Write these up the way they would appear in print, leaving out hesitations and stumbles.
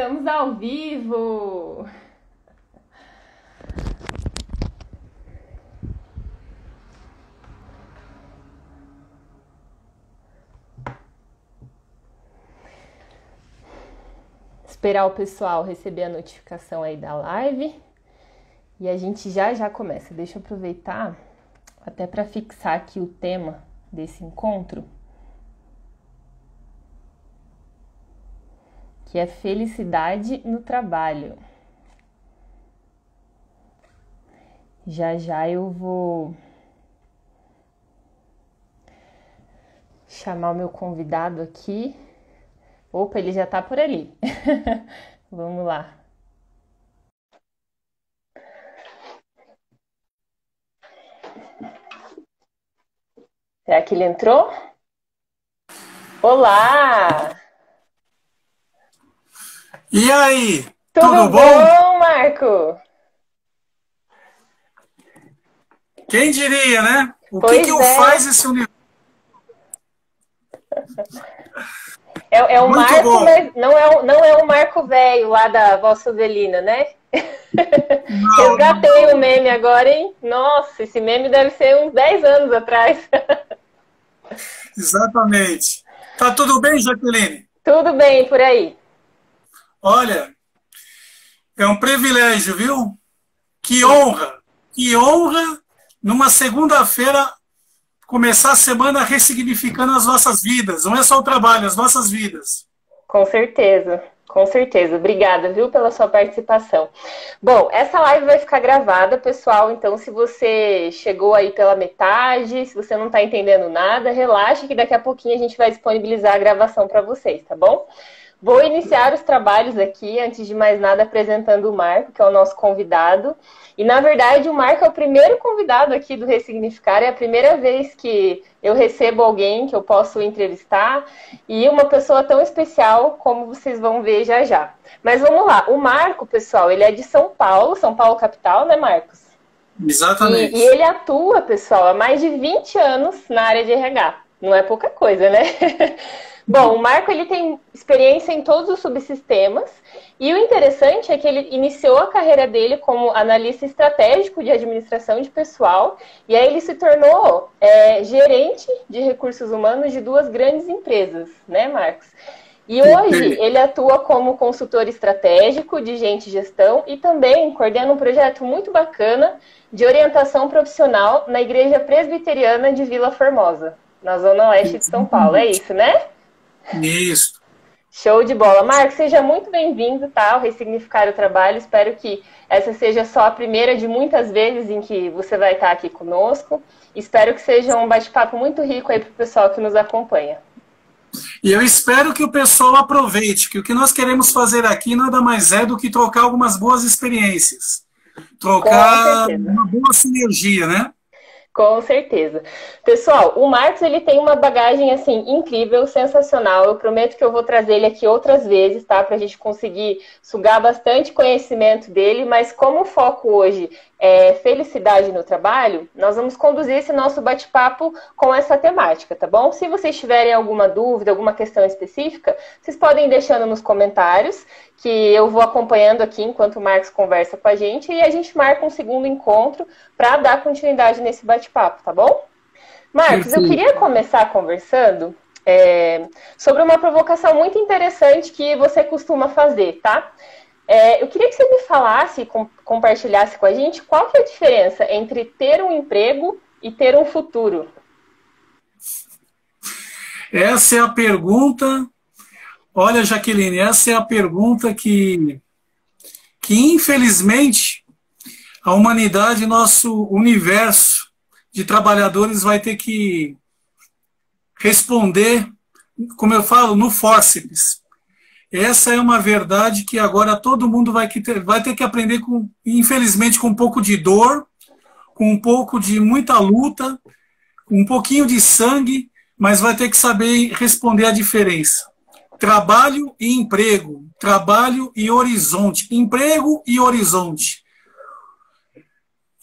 Estamos ao vivo! Esperar o pessoal receber a notificação aí da live e a gente já começa. Deixa eu aproveitar até para fixar aqui o tema desse encontro, que é felicidade no trabalho. Já eu vou chamar o meu convidado aqui. Opa, ele já tá por ali. Vamos lá. Será que ele entrou? Olá! E aí? Tudo bom, Marco? Quem diria, né? O Pois que faz esse universo? É o Muito Marco, bom. mas não é o Marco velho lá da Vossa Ovelina, né? Resgatei o meme agora, hein? Nossa, esse meme deve ser uns 10 anos atrás. Exatamente. Tá tudo bem, Jaqueline? Tudo bem por aí. Olha, é um privilégio, viu? Que honra numa segunda-feira começar a semana ressignificando as nossas vidas. Não é só o trabalho, as nossas vidas. Com certeza. Com certeza. Obrigada, viu, pela sua participação. Bom, essa live vai ficar gravada, pessoal, então se você chegou aí pela metade, se você não está entendendo nada, relaxe que daqui a pouquinho a gente vai disponibilizar a gravação para vocês, tá bom? Vou iniciar os trabalhos aqui, antes de mais nada, apresentando o Marco, que é o nosso convidado. E, na verdade, o Marco é o primeiro convidado aqui do Ressignificar, é a primeira vez que eu recebo alguém que eu posso entrevistar, e uma pessoa tão especial como vocês vão ver já. Mas vamos lá, o Marco, pessoal, ele é de São Paulo capital, né, Marcos? Exatamente. E ele atua, pessoal, há mais de 20 anos na área de RH. Não é pouca coisa, né? Bom, o Marco ele tem experiência em todos os subsistemas e o interessante é que ele iniciou a carreira dele como analista estratégico de administração de pessoal e aí ele se tornou gerente de recursos humanos de 2 grandes empresas, né, Marcos? E hoje ele atua como consultor estratégico de gente e gestão e também coordena um projeto muito bacana de orientação profissional na Igreja Presbiteriana de Vila Formosa, na Zona Oeste de São Paulo. É isso, né? Isso. Show de bola. Marcos, seja muito bem-vindo, tá? Ao Ressignificar o Trabalho. Espero que essa seja só a primeira de muitas vezes em que você vai estar aqui conosco. Espero que seja um bate-papo muito rico aí para o pessoal que nos acompanha. E eu espero que o pessoal aproveite, que o que nós queremos fazer aqui nada mais é do que trocar algumas boas experiências. Trocar uma boa sinergia, né? Com certeza. Pessoal, o Marcos ele tem uma bagagem assim incrível, sensacional. Eu prometo que eu vou trazer ele aqui outras vezes, tá? Para a gente conseguir sugar bastante conhecimento dele. Mas como o foco hoje é felicidade no trabalho, nós vamos conduzir esse nosso bate-papo com essa temática, tá bom? Se vocês tiverem alguma dúvida, alguma questão específica, vocês podem ir deixando nos comentários, que eu vou acompanhando aqui enquanto o Marcos conversa com a gente e a gente marca um segundo encontro para dar continuidade nesse bate-papo, tá bom? Marcos, eu queria começar conversando sobre uma provocação muito interessante que você costuma fazer, tá? Eu queria que você me falasse, compartilhasse com a gente qual que é a diferença entre ter um emprego e ter um futuro. Essa é a pergunta. Olha, Jaqueline, essa é a pergunta que infelizmente a humanidade, nosso universo de trabalhadores vai ter que responder, como eu falo, no fórceps. Essa é uma verdade que agora todo mundo vai ter que aprender, infelizmente, com um pouco de dor, com um pouco de muita luta, com um pouquinho de sangue, mas vai ter que saber responder a diferença. Trabalho e emprego, trabalho e horizonte, emprego e horizonte.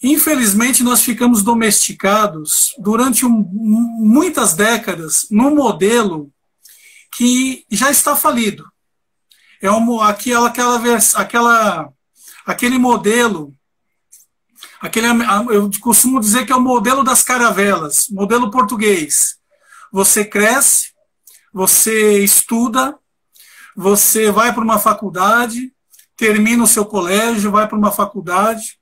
Infelizmente, nós ficamos domesticados durante muitas décadas num modelo que já está falido. é aquele modelo, eu costumo dizer que é o modelo das caravelas, modelo português. Você cresce, você estuda, você vai para uma faculdade, termina o seu colégio, vai para uma faculdade,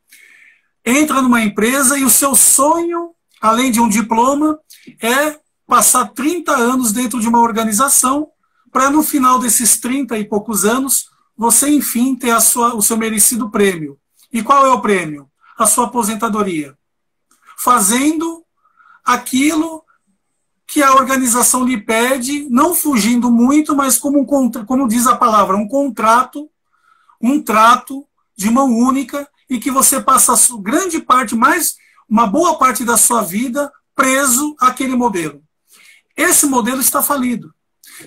entra numa empresa e o seu sonho, além de um diploma, é passar 30 anos dentro de uma organização para no final desses 30 e poucos anos você, enfim, ter o seu merecido prêmio. E qual é o prêmio? A sua aposentadoria. Fazendo aquilo que a organização lhe pede, não fugindo muito, mas como diz a palavra, um trato de mão única, e que você passa grande parte, uma boa parte da sua vida preso àquele modelo. Esse modelo está falido.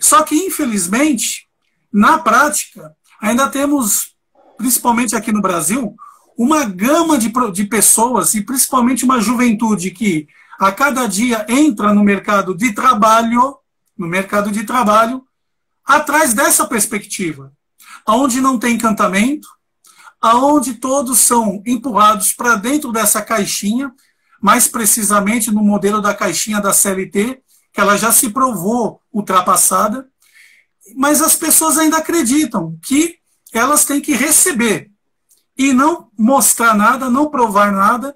Só que, infelizmente, na prática, ainda temos, principalmente aqui no Brasil, uma gama de pessoas, e principalmente uma juventude que a cada dia entra no mercado de trabalho, atrás dessa perspectiva, onde não tem encantamento, aonde todos são empurrados para dentro dessa caixinha, mais precisamente no modelo da caixinha da CLT, que ela já se provou ultrapassada, mas as pessoas ainda acreditam que elas têm que receber e não mostrar nada, não provar nada,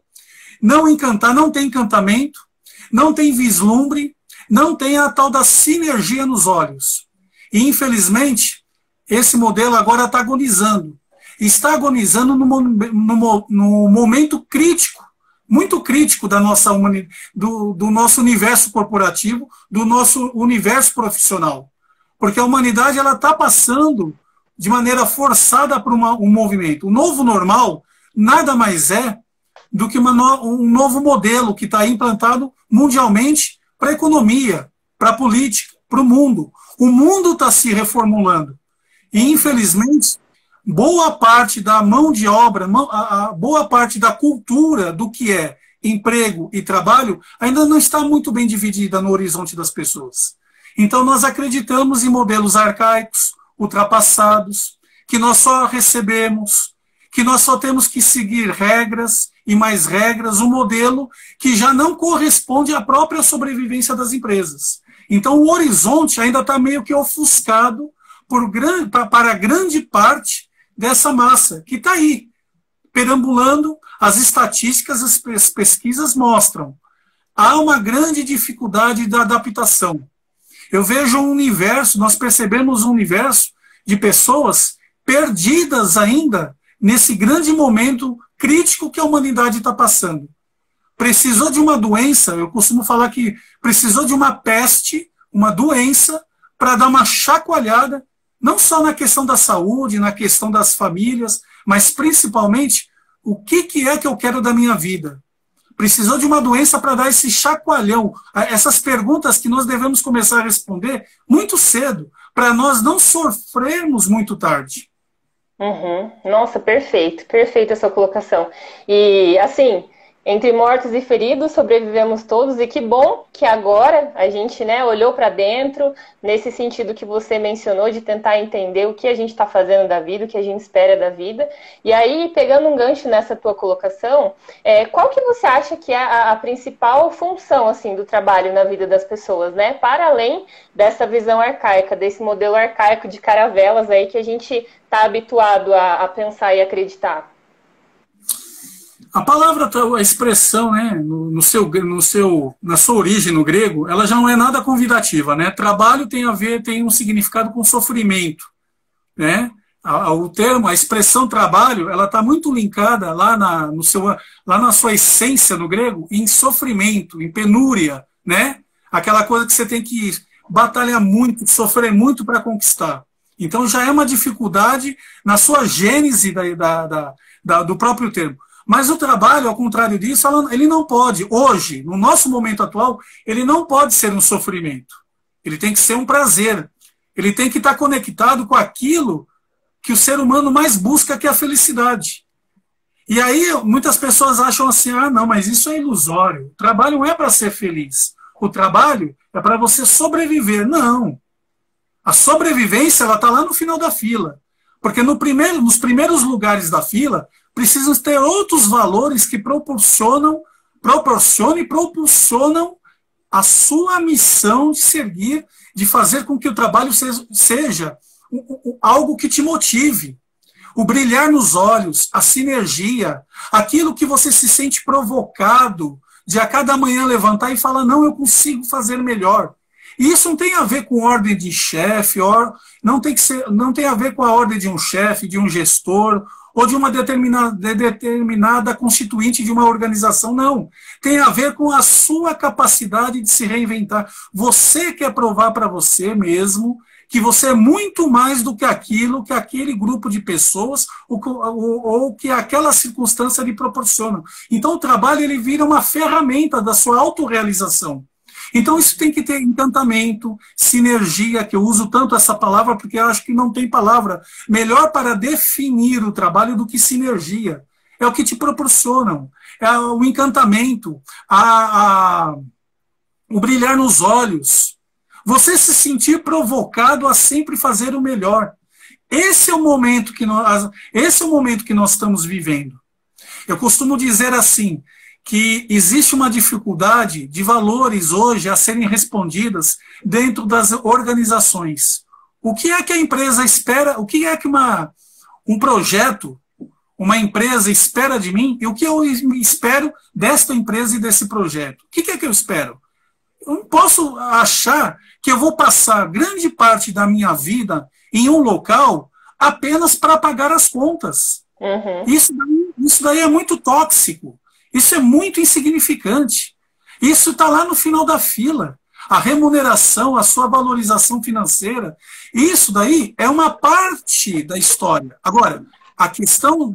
não encantar, não tem encantamento, não tem vislumbre, não tem a tal da sinergia nos olhos. E, infelizmente, esse modelo agora está agonizando. Está agonizando no momento crítico, muito crítico da nossa do nosso universo corporativo, do nosso universo profissional. Porque a humanidade está passando de maneira forçada para um movimento. O novo normal nada mais é do que um novo modelo que está implantado mundialmente para a economia, para a política, para o mundo. O mundo está se reformulando. E, infelizmente, boa parte da mão de obra, boa parte da cultura do que é emprego e trabalho ainda não está muito bem dividida no horizonte das pessoas. Então, nós acreditamos em modelos arcaicos, ultrapassados, que nós só recebemos, que nós só temos que seguir regras e mais regras, um modelo que já não corresponde à própria sobrevivência das empresas. Então, o horizonte ainda está meio que ofuscado para grande parte dessa massa, que está aí, perambulando. As estatísticas, as pesquisas mostram. Há uma grande dificuldade da adaptação. Eu vejo um universo, nós percebemos um universo de pessoas perdidas ainda nesse grande momento crítico que a humanidade está passando. Precisou de uma doença, eu costumo falar que precisou de uma peste, uma doença, para dar uma chacoalhada, não só na questão da saúde, na questão das famílias, mas principalmente o que é que eu quero da minha vida. Precisou de uma doença para dar esse chacoalhão, essas perguntas que nós devemos começar a responder muito cedo, para nós não sofrermos muito tarde. Uhum. Nossa, perfeito, perfeita essa colocação. E assim, entre mortos e feridos, sobrevivemos todos, e que bom que agora a gente, né, olhou para dentro, nesse sentido que você mencionou, de tentar entender o que a gente está fazendo da vida, o que a gente espera da vida. E aí, pegando um gancho nessa tua colocação, qual que você acha que é a principal função, assim, do trabalho na vida das pessoas, né? Para além dessa visão arcaica, desse modelo arcaico de caravelas aí que a gente está habituado a pensar e acreditar. A palavra, a expressão, né, na sua origem no grego, ela já não é nada convidativa, né? Trabalho tem um significado com sofrimento, né? A expressão trabalho, ela está muito linkada lá na sua essência no grego em sofrimento, em penúria, né? Aquela coisa que você tem que batalhar muito, sofrer muito para conquistar. Então já é uma dificuldade na sua gênese do próprio termo. Mas o trabalho, ao contrário disso, ele não pode, hoje, no nosso momento atual, ele não pode ser um sofrimento. Ele tem que ser um prazer. Ele tem que estar conectado com aquilo que o ser humano mais busca, que é a felicidade. E aí, muitas pessoas acham assim, não, mas isso é ilusório. O trabalho não é para ser feliz. O trabalho é para você sobreviver. Não. A sobrevivência, ela está lá no final da fila. Porque nos primeiros lugares da fila, precisam ter outros valores que proporcionam e propulsionam a sua missão de seguir, de fazer com que o trabalho seja algo que te motive. O brilhar nos olhos, a sinergia, aquilo que você se sente provocado de a cada manhã levantar e falar, não, eu consigo fazer melhor. E isso não tem a ver com ordem de chefe, não tem a ver com a ordem de um chefe, de um gestor, ou de uma determinada constituinte de uma organização, não. Tem a ver com a sua capacidade de se reinventar. Você quer provar para você mesmo que você é muito mais do que aquilo que aquele grupo de pessoas ou que aquela circunstância lhe proporciona. Então o trabalho ele vira uma ferramenta da sua autorrealização. Então isso tem que ter encantamento, sinergia, que eu uso tanto essa palavra porque eu acho que não tem palavra melhor para definir o trabalho do que sinergia. É o que te proporcionam, é o encantamento, o brilhar nos olhos, você se sentir provocado a sempre fazer o melhor. Esse é o momento que nós estamos vivendo. Eu costumo dizer assim, que existe uma dificuldade de valores hoje a serem respondidas dentro das organizações. O que é que a empresa espera, o que é que um projeto, uma empresa espera de mim e o que eu espero desta empresa e desse projeto? O que é que eu espero? Eu não posso achar que eu vou passar grande parte da minha vida em um local apenas para pagar as contas. Uhum. Isso daí é muito tóxico. Isso é muito insignificante. Isso está lá no final da fila. A remuneração, a sua valorização financeira, isso daí é uma parte da história. Agora, a questão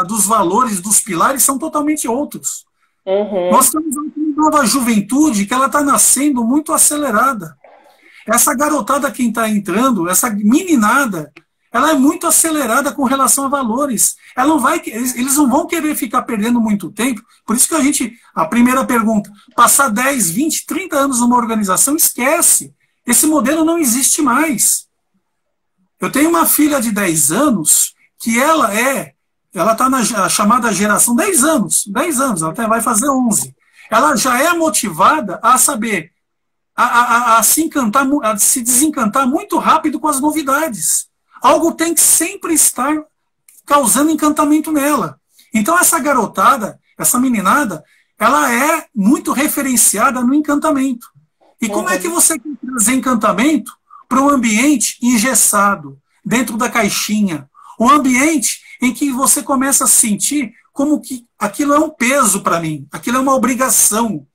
dos valores, dos pilares, são totalmente outros. Uhum. Nós temos uma nova juventude que ela está nascendo muito acelerada. Essa garotada que está entrando, essa meninada, ela é muito acelerada com relação a valores. Eles não vão querer ficar perdendo muito tempo. Por isso que a primeira pergunta, passar 10, 20, 30 anos numa organização, esquece. Esse modelo não existe mais. Eu tenho uma filha de 10 anos que ela está na chamada geração 10 anos, ela até vai fazer 11. Ela já é motivada a saber, a se desencantar muito rápido com as novidades. Algo tem que sempre estar causando encantamento nela. Então essa garotada, essa meninada, ela é muito referenciada no encantamento. E como é que você quer trazer encantamento para um ambiente engessado, dentro da caixinha? Um ambiente em que você começa a sentir como que aquilo é um peso para mim, aquilo é uma obrigação.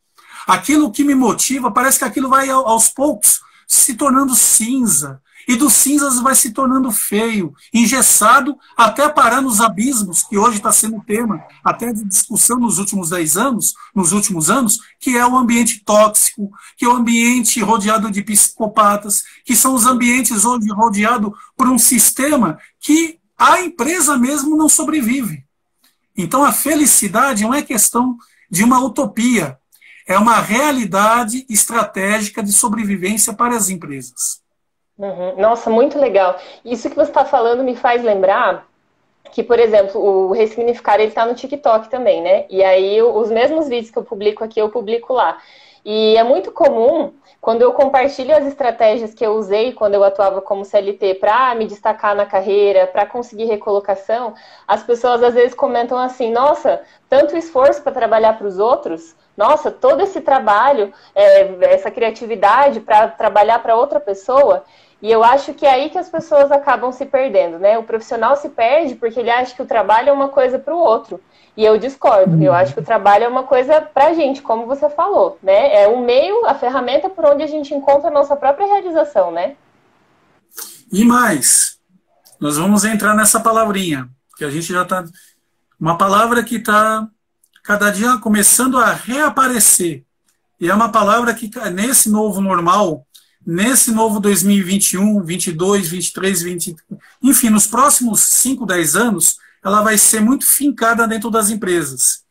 Aquilo que me motiva, parece que aquilo vai aos poucos se tornando cinza. E dos cinzas vai se tornando feio, engessado, até parar nos abismos, que hoje está sendo tema até de discussão nos últimos 10 anos, nos últimos anos, que é o ambiente tóxico, que é o ambiente rodeado de psicopatas, que são os ambientes hoje rodeados por um sistema que a empresa mesmo não sobrevive. Então a felicidade não é questão de uma utopia, é uma realidade estratégica de sobrevivência para as empresas. Uhum. Nossa, muito legal. Isso que você está falando me faz lembrar que, por exemplo, o Ressignificar, ele está no TikTok também, né? E aí, os mesmos vídeos que eu publico aqui, eu publico lá. E é muito comum, quando eu compartilho as estratégias que eu usei quando eu atuava como CLT para me destacar na carreira, para conseguir recolocação, as pessoas às vezes comentam assim, nossa, tanto esforço para trabalhar para os outros, nossa, todo esse trabalho, essa criatividade para trabalhar para outra pessoa. E eu acho que é aí que as pessoas acabam se perdendo, né? O profissional se perde porque ele acha que o trabalho é uma coisa para o outro. E eu discordo. Eu acho que o trabalho é uma coisa para a gente, como você falou, né? É o meio, a ferramenta por onde a gente encontra a nossa própria realização, né? E mais, nós vamos entrar nessa palavrinha, que a gente já está... Uma palavra que está cada dia começando a reaparecer. E é uma palavra que, nesse novo normal, nesse novo 2021, 22, 23, 20... Enfim, nos próximos 5, 10 anos, ela vai ser muito fincada dentro das empresas.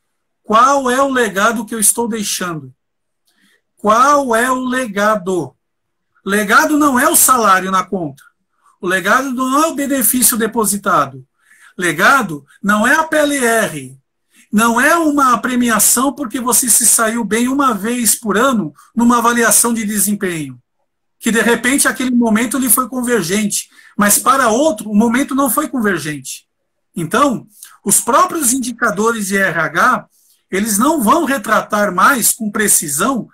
Qual é o legado que eu estou deixando? Qual é o legado? Legado não é o salário na conta. O legado não é o benefício depositado. Legado não é a PLR. Não é uma premiação porque você se saiu bem uma vez por ano numa avaliação de desempenho. Que, de repente, aquele momento ele foi convergente. Mas, para outro, o momento não foi convergente. Então, os próprios indicadores de RH, eles não vão retratar mais com precisão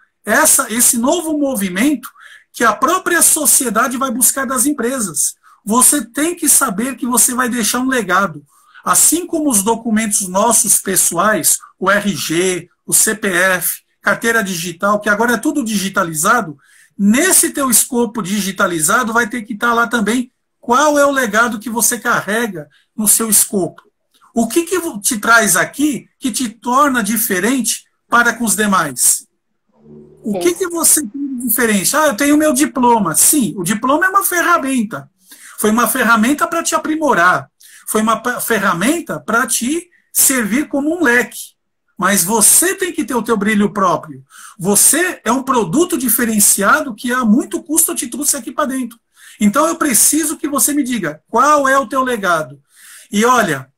esse novo movimento que a própria sociedade vai buscar das empresas. Você tem que saber que você vai deixar um legado. Assim como os documentos nossos pessoais, o RG, o CPF, carteira digital, que agora é tudo digitalizado, nesse teu escopo digitalizado vai ter que estar lá também qual é o legado que você carrega no seu escopo. O que te traz aqui que te torna diferente para com os demais? O que você tem de diferente? Eu tenho meu diploma. Sim, o diploma é uma ferramenta. Foi uma ferramenta para te aprimorar. Foi uma ferramenta para te servir como um leque. Mas você tem que ter o teu brilho próprio. Você é um produto diferenciado que a muito custo eu te trouxe aqui para dentro. Então eu preciso que você me diga qual é o teu legado. E olha,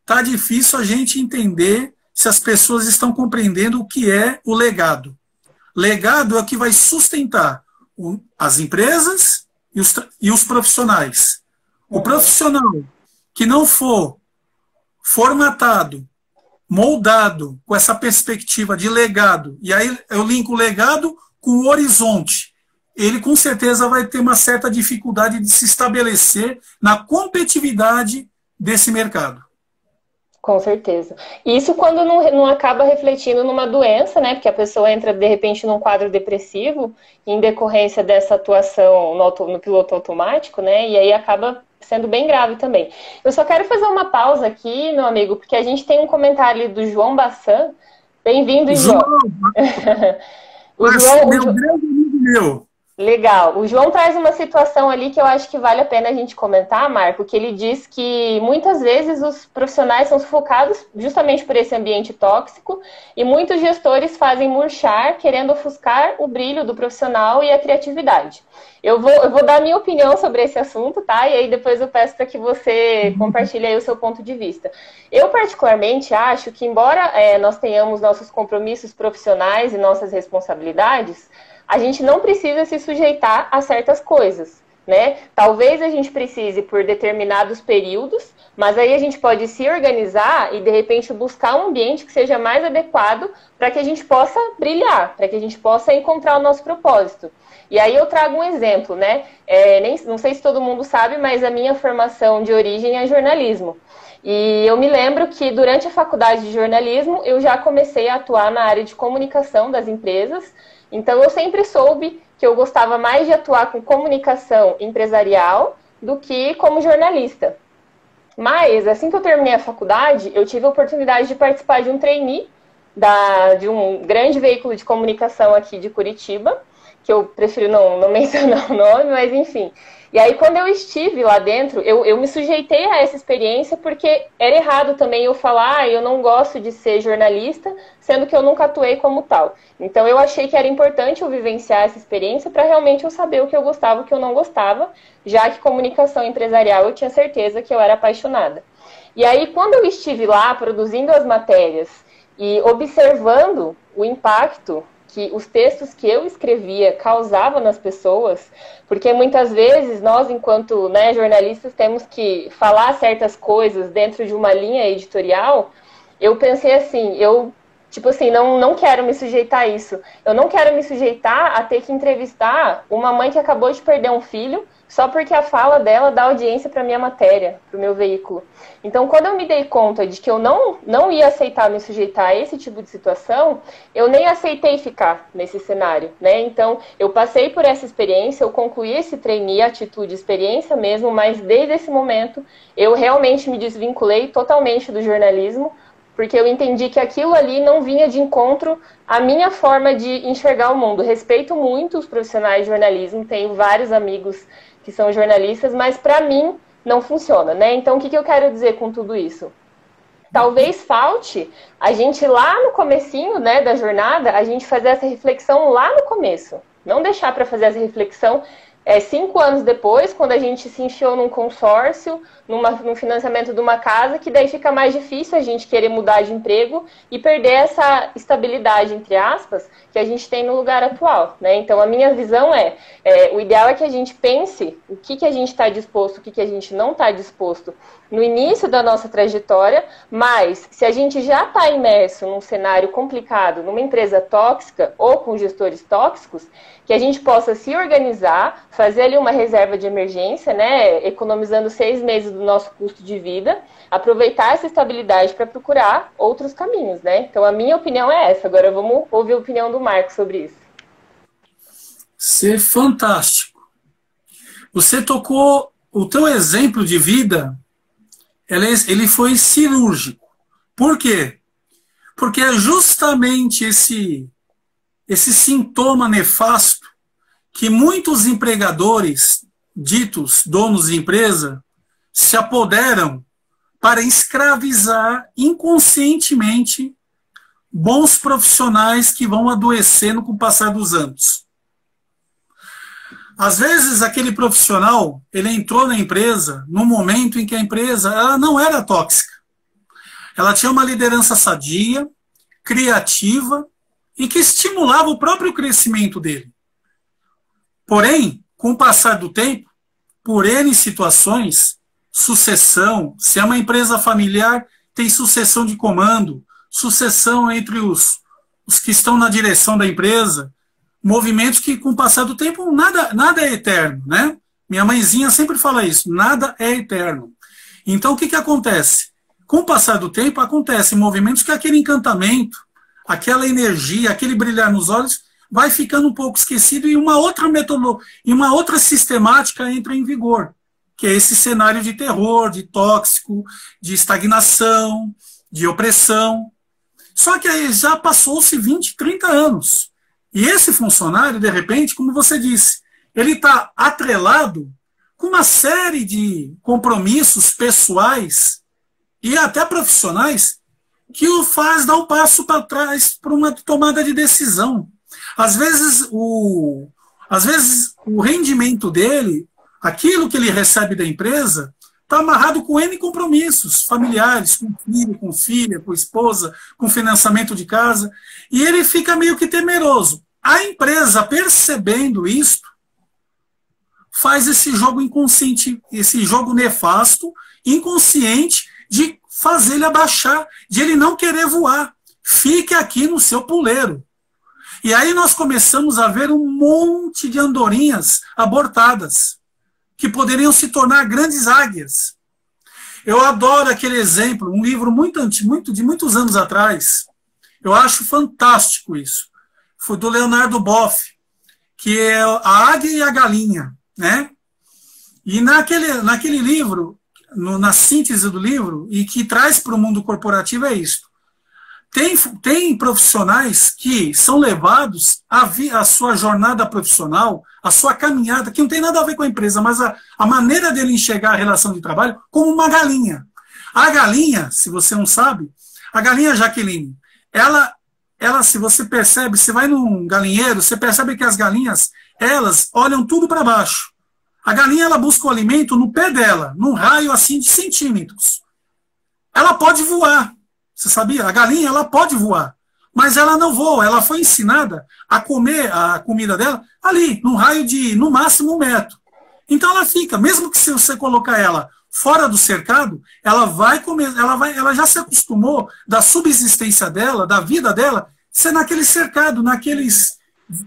tá difícil a gente entender se as pessoas estão compreendendo o que é o legado. Legado é o que vai sustentar as empresas e os profissionais. O profissional que não for formatado, moldado com essa perspectiva de legado, e aí eu linko o legado com o horizonte, ele com certeza vai ter uma certa dificuldade de se estabelecer na competitividade desse mercado. Com certeza. Isso quando não acaba refletindo numa doença, né? Porque a pessoa entra, de repente, num quadro depressivo em decorrência dessa atuação no piloto automático, né? E aí acaba sendo bem grave também. Eu só quero fazer uma pausa aqui, meu amigo, porque a gente tem um comentário ali do João Bassan. Bem-vindo, João. Meu grande amigo meu. Legal. O João traz uma situação ali que eu acho que vale a pena a gente comentar, Marco, que ele diz que muitas vezes os profissionais são sufocados justamente por esse ambiente tóxico e muitos gestores fazem murchar, querendo ofuscar o brilho do profissional e a criatividade. Eu vou dar a minha opinião sobre esse assunto, tá? E aí depois eu peço para que você compartilhe aí o seu ponto de vista. Eu particularmente acho que, embora nós tenhamos nossos compromissos profissionais e nossas responsabilidades, a gente não precisa se sujeitar a certas coisas, né? Talvez a gente precise por determinados períodos, mas aí a gente pode se organizar e, de repente, buscar um ambiente que seja mais adequado para que a gente possa brilhar, para que a gente possa encontrar o nosso propósito. E aí eu trago um exemplo, né? Não sei se todo mundo sabe, mas a minha formação de origem é jornalismo. E eu me lembro que durante a faculdade de jornalismo eu já comecei a atuar na área de comunicação das empresas. Então, eu sempre soube que eu gostava mais de atuar com comunicação empresarial do que como jornalista. Mas, assim que eu terminei a faculdade, eu tive a oportunidade de participar de um trainee de um grande veículo de comunicação aqui de Curitiba, que eu prefiro não mencionar o nome, mas enfim. E aí, quando eu estive lá dentro, eu me sujeitei a essa experiência porque era errado também eu falar, eu não gosto de ser jornalista, sendo que eu nunca atuei como tal. Então, eu achei que era importante eu vivenciar essa experiência para realmente eu saber o que eu gostava e o que eu não gostava, já que comunicação empresarial eu tinha certeza que eu era apaixonada. E aí, quando eu estive lá produzindo as matérias e observando o impacto que os textos que eu escrevia causavam nas pessoas, porque muitas vezes nós, enquanto jornalistas, temos que falar certas coisas dentro de uma linha editorial. Eu pensei assim, não quero me sujeitar a isso. Eu não quero me sujeitar a ter que entrevistar uma mãe que acabou de perder um filho só porque a fala dela dá audiência para minha matéria, para o meu veículo. Então, quando eu me dei conta de que eu não ia aceitar me sujeitar a esse tipo de situação, eu nem aceitei ficar nesse cenário, né? Então, eu passei por essa experiência, eu concluí esse trainee, atitude, experiência mesmo, mas desde esse momento eu realmente me desvinculei totalmente do jornalismo, porque eu entendi que aquilo ali não vinha de encontro à minha forma de enxergar o mundo. Respeito muito os profissionais de jornalismo, tenho vários amigos que são jornalistas, mas para mim não funciona, né? Então, o que eu quero dizer com tudo isso? Talvez falte a gente lá no comecinho, né, da jornada, a gente fazer essa reflexão lá no começo. Não deixar para fazer essa reflexão 5 anos depois, quando a gente se enfiou num consórcio, num financiamento de uma casa, que daí fica mais difícil a gente querer mudar de emprego e perder essa estabilidade, entre aspas, que a gente tem no lugar atual, né? Então, a minha visão o ideal é que a gente pense o que a gente está disposto, o que a gente não está disposto no início da nossa trajetória, mas se a gente já está imerso num cenário complicado, numa empresa tóxica ou com gestores tóxicos, que a gente possa se organizar, fazer ali uma reserva de emergência, né, economizando 6 meses do nosso custo de vida, aproveitar essa estabilidade para procurar outros caminhos, né? Então, a minha opinião é essa. Agora vamos ouvir a opinião do Marcos sobre isso. Ser fantástico. Você tocou o teu exemplo de vida, ele foi cirúrgico. Por quê? Porque é justamente esse sintoma nefasto que muitos empregadores, ditos donos de empresa, se apoderam para escravizar inconscientemente bons profissionais que vão adoecendo com o passar dos anos. Às vezes, aquele profissional, ele entrou na empresa num momento em que a empresa ela não era tóxica. Ela tinha uma liderança sadia, criativa e que estimulava o próprio crescimento dele. Porém, com o passar do tempo, por N situações, sucessão, se é uma empresa familiar, tem sucessão de comando, sucessão entre os que estão na direção da empresa, movimentos que, com o passar do tempo, nada é eterno, né? Minha mãezinha sempre fala isso, nada é eterno. Então, o que acontece? Com o passar do tempo, acontecem movimentos que aquele encantamento, aquela energia, aquele brilhar nos olhos, vai ficando um pouco esquecido e uma outra metodologia, e uma outra sistemática entra em vigor, que é esse cenário de terror, de tóxico, de estagnação, de opressão. Só que aí já passou-se 20, 30 anos. E esse funcionário, de repente, como você disse, ele está atrelado com uma série de compromissos pessoais e até profissionais que o faz dar um passo para trás para uma tomada de decisão. Às vezes o rendimento dele, aquilo que ele recebe da empresa, está amarrado com N compromissos familiares, com filho, com filha, com esposa, com financiamento de casa, e ele fica meio que temeroso. A empresa, percebendo isto, faz esse jogo inconsciente, esse jogo nefasto, inconsciente, de fazer ele abaixar, de ele não querer voar. Fique aqui no seu puleiro. E aí nós começamos a ver um monte de andorinhas abortadas, que poderiam se tornar grandes águias. Eu adoro aquele exemplo, um livro muito antigo, de muitos anos atrás. Eu acho fantástico isso. Foi do Leonardo Boff, que é A Águia e a Galinha, né? E naquele livro, na síntese do livro, e que traz para o mundo corporativo é isso. Tem profissionais que são levados a sua jornada profissional, a sua caminhada, que não tem nada a ver com a empresa, mas a maneira dele enxergar a relação de trabalho como uma galinha. A galinha, se você não sabe, a galinha Jaqueline, ela, se você percebe, você vai num galinheiro, você percebe que as galinhas, elas olham tudo para baixo. A galinha, ela busca o alimento no pé dela, num raio assim de centímetros. Ela pode voar. Você sabia? A galinha, ela pode voar, mas ela não voa. Ela foi ensinada a comer a comida dela ali, num raio de, no máximo, 1 metro. Então ela fica, mesmo que se você colocar ela fora do cercado, ela vai comer, ela já se acostumou da subsistência dela, da vida dela, ser naquele cercado, naqueles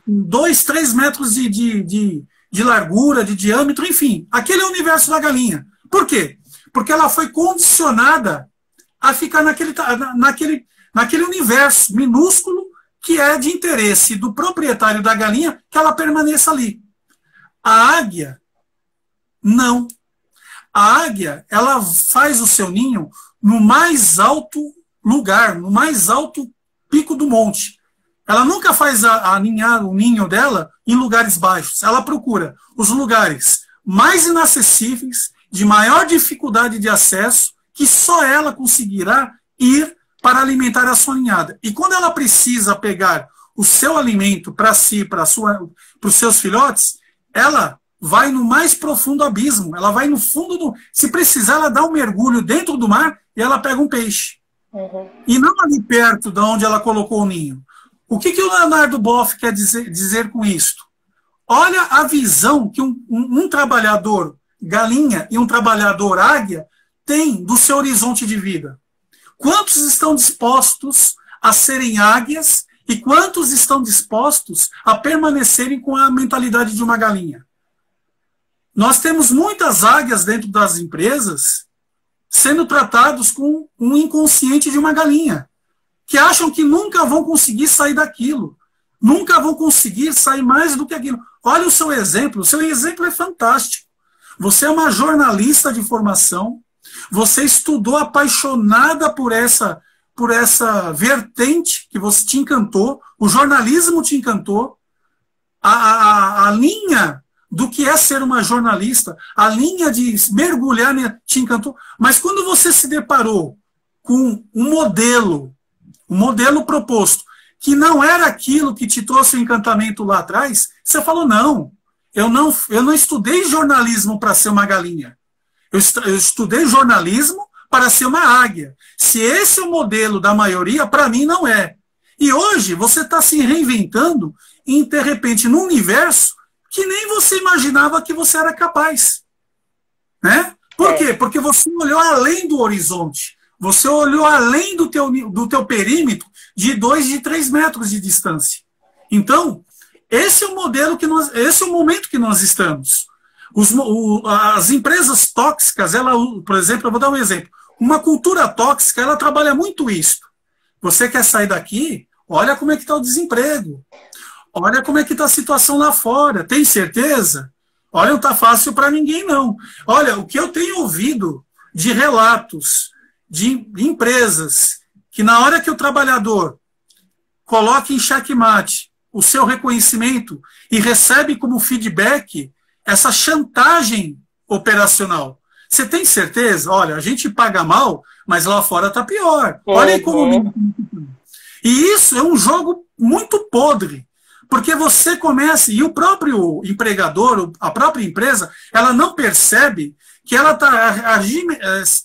2, 3 metros de largura, de diâmetro, enfim. Aquele é o universo da galinha. Por quê? Porque ela foi condicionada a ficar naquele universo minúsculo que é de interesse do proprietário da galinha que ela permaneça ali. A águia, não. A águia, ela faz o seu ninho no mais alto lugar, no mais alto pico do monte. Ela nunca faz o ninho dela em lugares baixos. Ela procura os lugares mais inacessíveis, de maior dificuldade de acesso, que só ela conseguirá ir para alimentar a sua ninhada. E quando ela precisa pegar o seu alimento para si, para os seus filhotes, ela vai no mais profundo abismo. Ela vai no fundo do... Se precisar, ela dá um mergulho dentro do mar e ela pega um peixe. Uhum. E não ali perto de onde ela colocou o ninho. O que o Leonardo Boff quer dizer com isto? Olha a visão que um trabalhador galinha e um trabalhador águia tem do seu horizonte de vida. Quantos estão dispostos a serem águias e quantos estão dispostos a permanecerem com a mentalidade de uma galinha? Nós temos muitas águias dentro das empresas sendo tratados com um inconsciente de uma galinha, que acham que nunca vão conseguir sair daquilo, nunca vão conseguir sair mais do que aquilo. Olha o seu exemplo é fantástico. Você é uma jornalista de formação, você estudou apaixonada por essa vertente que você te encantou, o jornalismo te encantou, a linha do que é ser uma jornalista, a linha de mergulhar te encantou, mas quando você se deparou com um modelo proposto, que não era aquilo que te trouxe o encantamento lá atrás, você falou, não, eu não estudei jornalismo para ser uma galinha, eu estudei jornalismo para ser uma águia. Se esse é o modelo da maioria, para mim não é. E hoje você está se reinventando em, de repente, num universo que nem você imaginava que você era capaz. Né? Por quê? Porque você olhou além do horizonte. Você olhou além do teu perímetro de 2, de 3 metros de distância. Então, esse é o modelo esse é o momento que nós estamos. As empresas tóxicas, por exemplo, eu vou dar um exemplo. Uma cultura tóxica, ela trabalha muito isso. Você quer sair daqui? Olha como é que está o desemprego. Olha como é que está a situação lá fora. Tem certeza? Olha, não está fácil para ninguém, não. Olha, o que eu tenho ouvido de relatos de empresas que na hora que o trabalhador coloca em xeque-mate o seu reconhecimento e recebe como feedback essa chantagem operacional. Você tem certeza? Olha, a gente paga mal, mas lá fora está pior. Olha a economia. E isso é um jogo muito podre, porque você começa, e o próprio empregador, a própria empresa, ela não percebe que ela está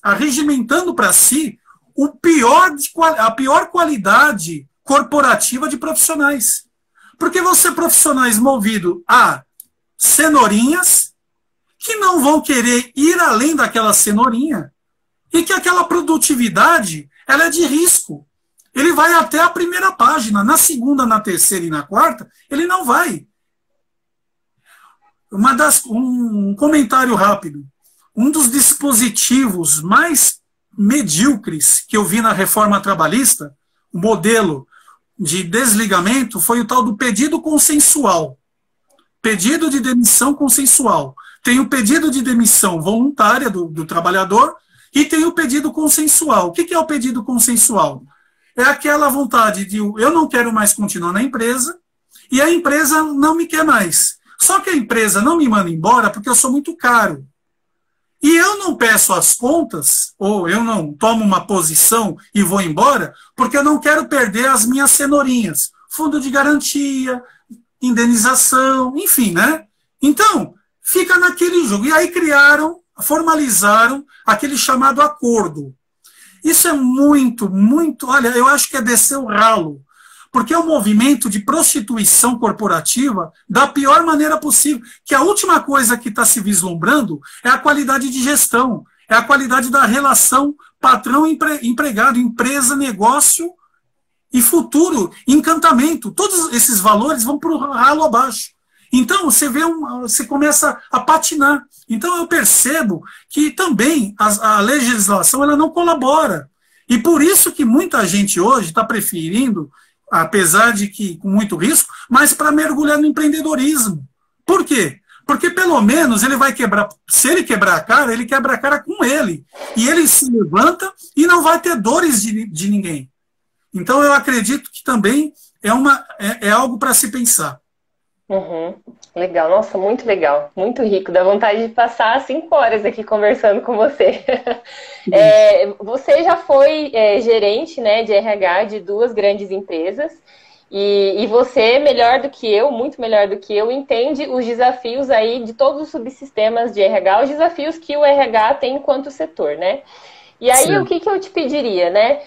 arregimentando para si a pior qualidade corporativa de profissionais. Porque você é profissionais movido a cenourinhas que não vão querer ir além daquela cenourinha e que aquela produtividade ela é de risco. Ele vai até a primeira página, na segunda, na terceira e na quarta, ele não vai. Um comentário rápido. Um dos dispositivos mais medíocres que eu vi na reforma trabalhista, o modelo de desligamento, foi o tal do pedido consensual. Pedido de demissão consensual. Tem o pedido de demissão voluntária do trabalhador e tem o pedido consensual. O que é o pedido consensual? É aquela vontade de eu não quero mais continuar na empresa e a empresa não me quer mais. Só que a empresa não me manda embora porque eu sou muito caro. E eu não peço as contas, ou eu não tomo uma posição e vou embora, porque eu não quero perder as minhas cenourinhas. Fundo de garantia, indenização, enfim, né? Então, fica naquele jogo. E aí formalizaram aquele chamado acordo. Isso é muito, muito... Olha, eu acho que é descer o ralo. Porque é um movimento de prostituição corporativa da pior maneira possível. Que a última coisa que está se vislumbrando é a qualidade de gestão, é a qualidade da relação patrão-empregado, empresa, negócio e futuro, encantamento. Todos esses valores vão para o ralo abaixo. Então, você começa a patinar. Então, eu percebo que também a legislação ela não colabora. E por isso que muita gente hoje está preferindo, apesar de que com muito risco, mas para mergulhar no empreendedorismo. Por quê? Porque pelo menos ele vai quebrar, se ele quebrar a cara, ele quebra a cara com ele. E ele se levanta e não vai ter dores de ninguém. Então eu acredito que também é algo para se pensar. Uhum. Legal, nossa, muito legal, muito rico, dá vontade de passar 5 horas aqui conversando com você. Você já foi gerente, né, de RH de 2 grandes empresas E você, melhor do que eu, muito melhor do que eu, entende os desafios aí de todos os subsistemas de RH, os desafios que o RH tem enquanto setor, né? E aí, Sim. o que eu te pediria, né?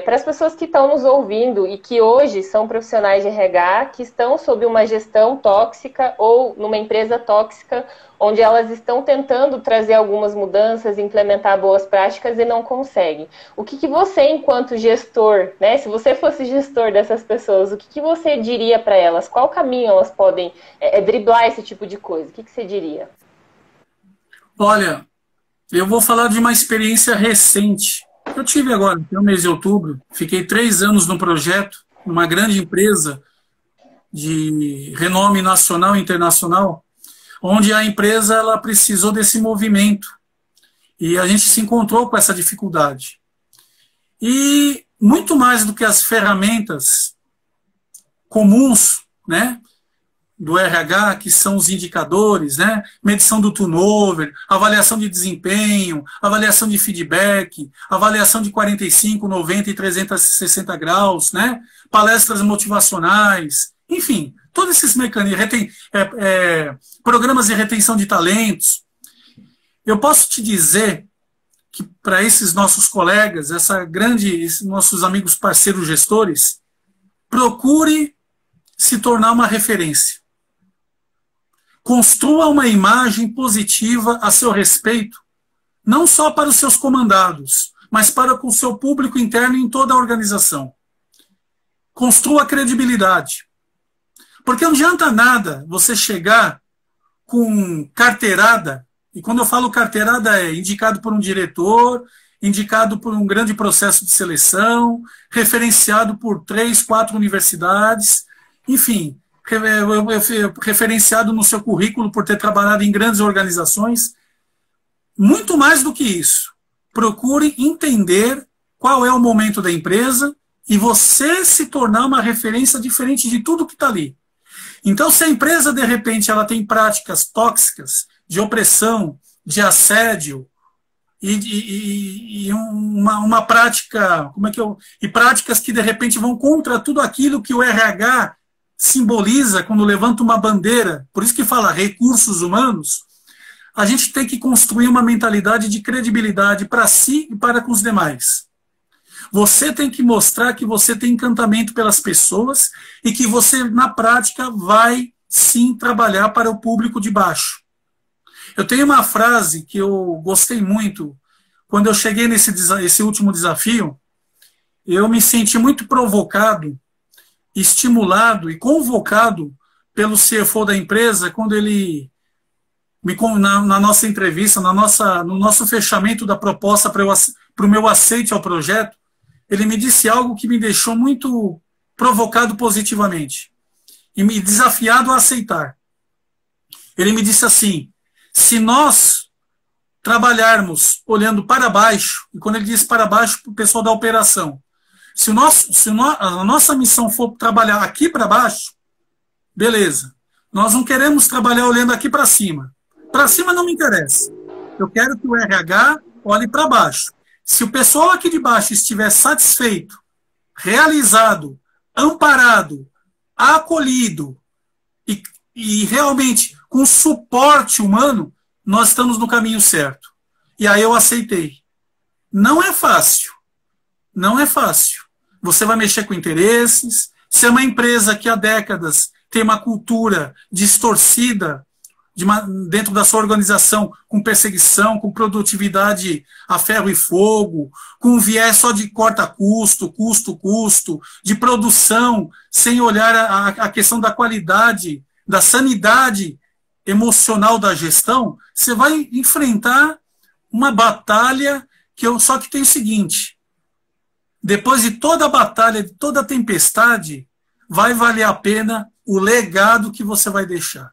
Para as pessoas que estão nos ouvindo e que hoje são profissionais de RH, que estão sob uma gestão tóxica ou numa empresa tóxica, onde elas estão tentando trazer algumas mudanças, implementar boas práticas e não conseguem. O que você, enquanto gestor, né? Se você fosse gestor dessas pessoas, o que você diria para elas? Qual caminho elas podem driblar esse tipo de coisa? O que você diria? Olha, eu vou falar de uma experiência recente. Eu tive agora, no mês de outubro, fiquei 3 anos no projeto, numa grande empresa de renome nacional e internacional, onde a empresa ela precisou desse movimento. E a gente se encontrou com essa dificuldade. E muito mais do que as ferramentas comuns, né, do RH, que são os indicadores, né? Medição do turnover, avaliação de desempenho, avaliação de feedback, avaliação de 45, 90 e 360 graus, né? Palestras motivacionais, enfim, todos esses mecanismos, programas de retenção de talentos. Eu posso te dizer que para esses nossos colegas, esses nossos amigos parceiros gestores, procure se tornar uma referência. Construa uma imagem positiva a seu respeito, não só para os seus comandados, mas para o seu público interno em toda a organização. Construa credibilidade. Porque não adianta nada você chegar com carteirada, e quando eu falo carteirada é indicado por um diretor, indicado por um grande processo de seleção, referenciado por 3, 4 universidades, enfim, referenciado no seu currículo por ter trabalhado em grandes organizações. Muito mais do que isso. Procure entender qual é o momento da empresa e você se tornar uma referência diferente de tudo que está ali. Então, se a empresa, de repente, ela tem práticas tóxicas de opressão, de assédio, e uma prática, e práticas que, de repente, vão contra tudo aquilo que o RH simboliza quando levanta uma bandeira, por isso que fala recursos humanos, a gente tem que construir uma mentalidade de credibilidade para si e para com os demais. Você tem que mostrar que você tem encantamento pelas pessoas e que você, na prática, vai sim trabalhar para o público de baixo. Eu tenho uma frase que eu gostei muito. Quando eu cheguei nesse último desafio, eu me senti muito provocado, estimulado e convocado pelo CFO da empresa, quando ele, na nossa entrevista, no nosso fechamento da proposta para o meu aceite ao projeto, ele me disse algo que me deixou muito provocado positivamente e me desafiado a aceitar. Ele me disse assim: se nós trabalharmos olhando para baixo, e quando ele disse para baixo, para o pessoal da operação, se a nossa missão for trabalhar aqui para baixo, beleza. Nós não queremos trabalhar olhando aqui para cima. Para cima não me interessa. Eu quero que o RH olhe para baixo. Se o pessoal aqui de baixo estiver satisfeito, realizado, amparado, acolhido e realmente com suporte humano, nós estamos no caminho certo. E aí eu aceitei. Não é fácil. Não é fácil. Você vai mexer com interesses. Se é uma empresa que há décadas tem uma cultura distorcida dentro da sua organização, com perseguição, com produtividade a ferro e fogo, com viés só de corta-custo, custo, de produção, sem olhar a questão da qualidade, da sanidade emocional da gestão, você vai enfrentar uma batalha só que tem o seguinte: depois de toda a batalha, de toda a tempestade, vai valer a pena o legado que você vai deixar.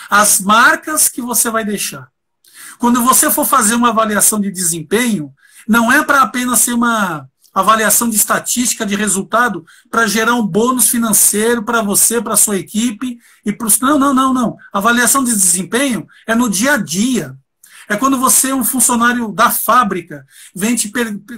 As marcas que você vai deixar. Quando você for fazer uma avaliação de desempenho, não é para apenas ser uma avaliação de estatística, de resultado, para gerar um bônus financeiro para você, para a sua equipe. Não. A avaliação de desempenho é no dia a dia. É quando você é um funcionário da fábrica, vem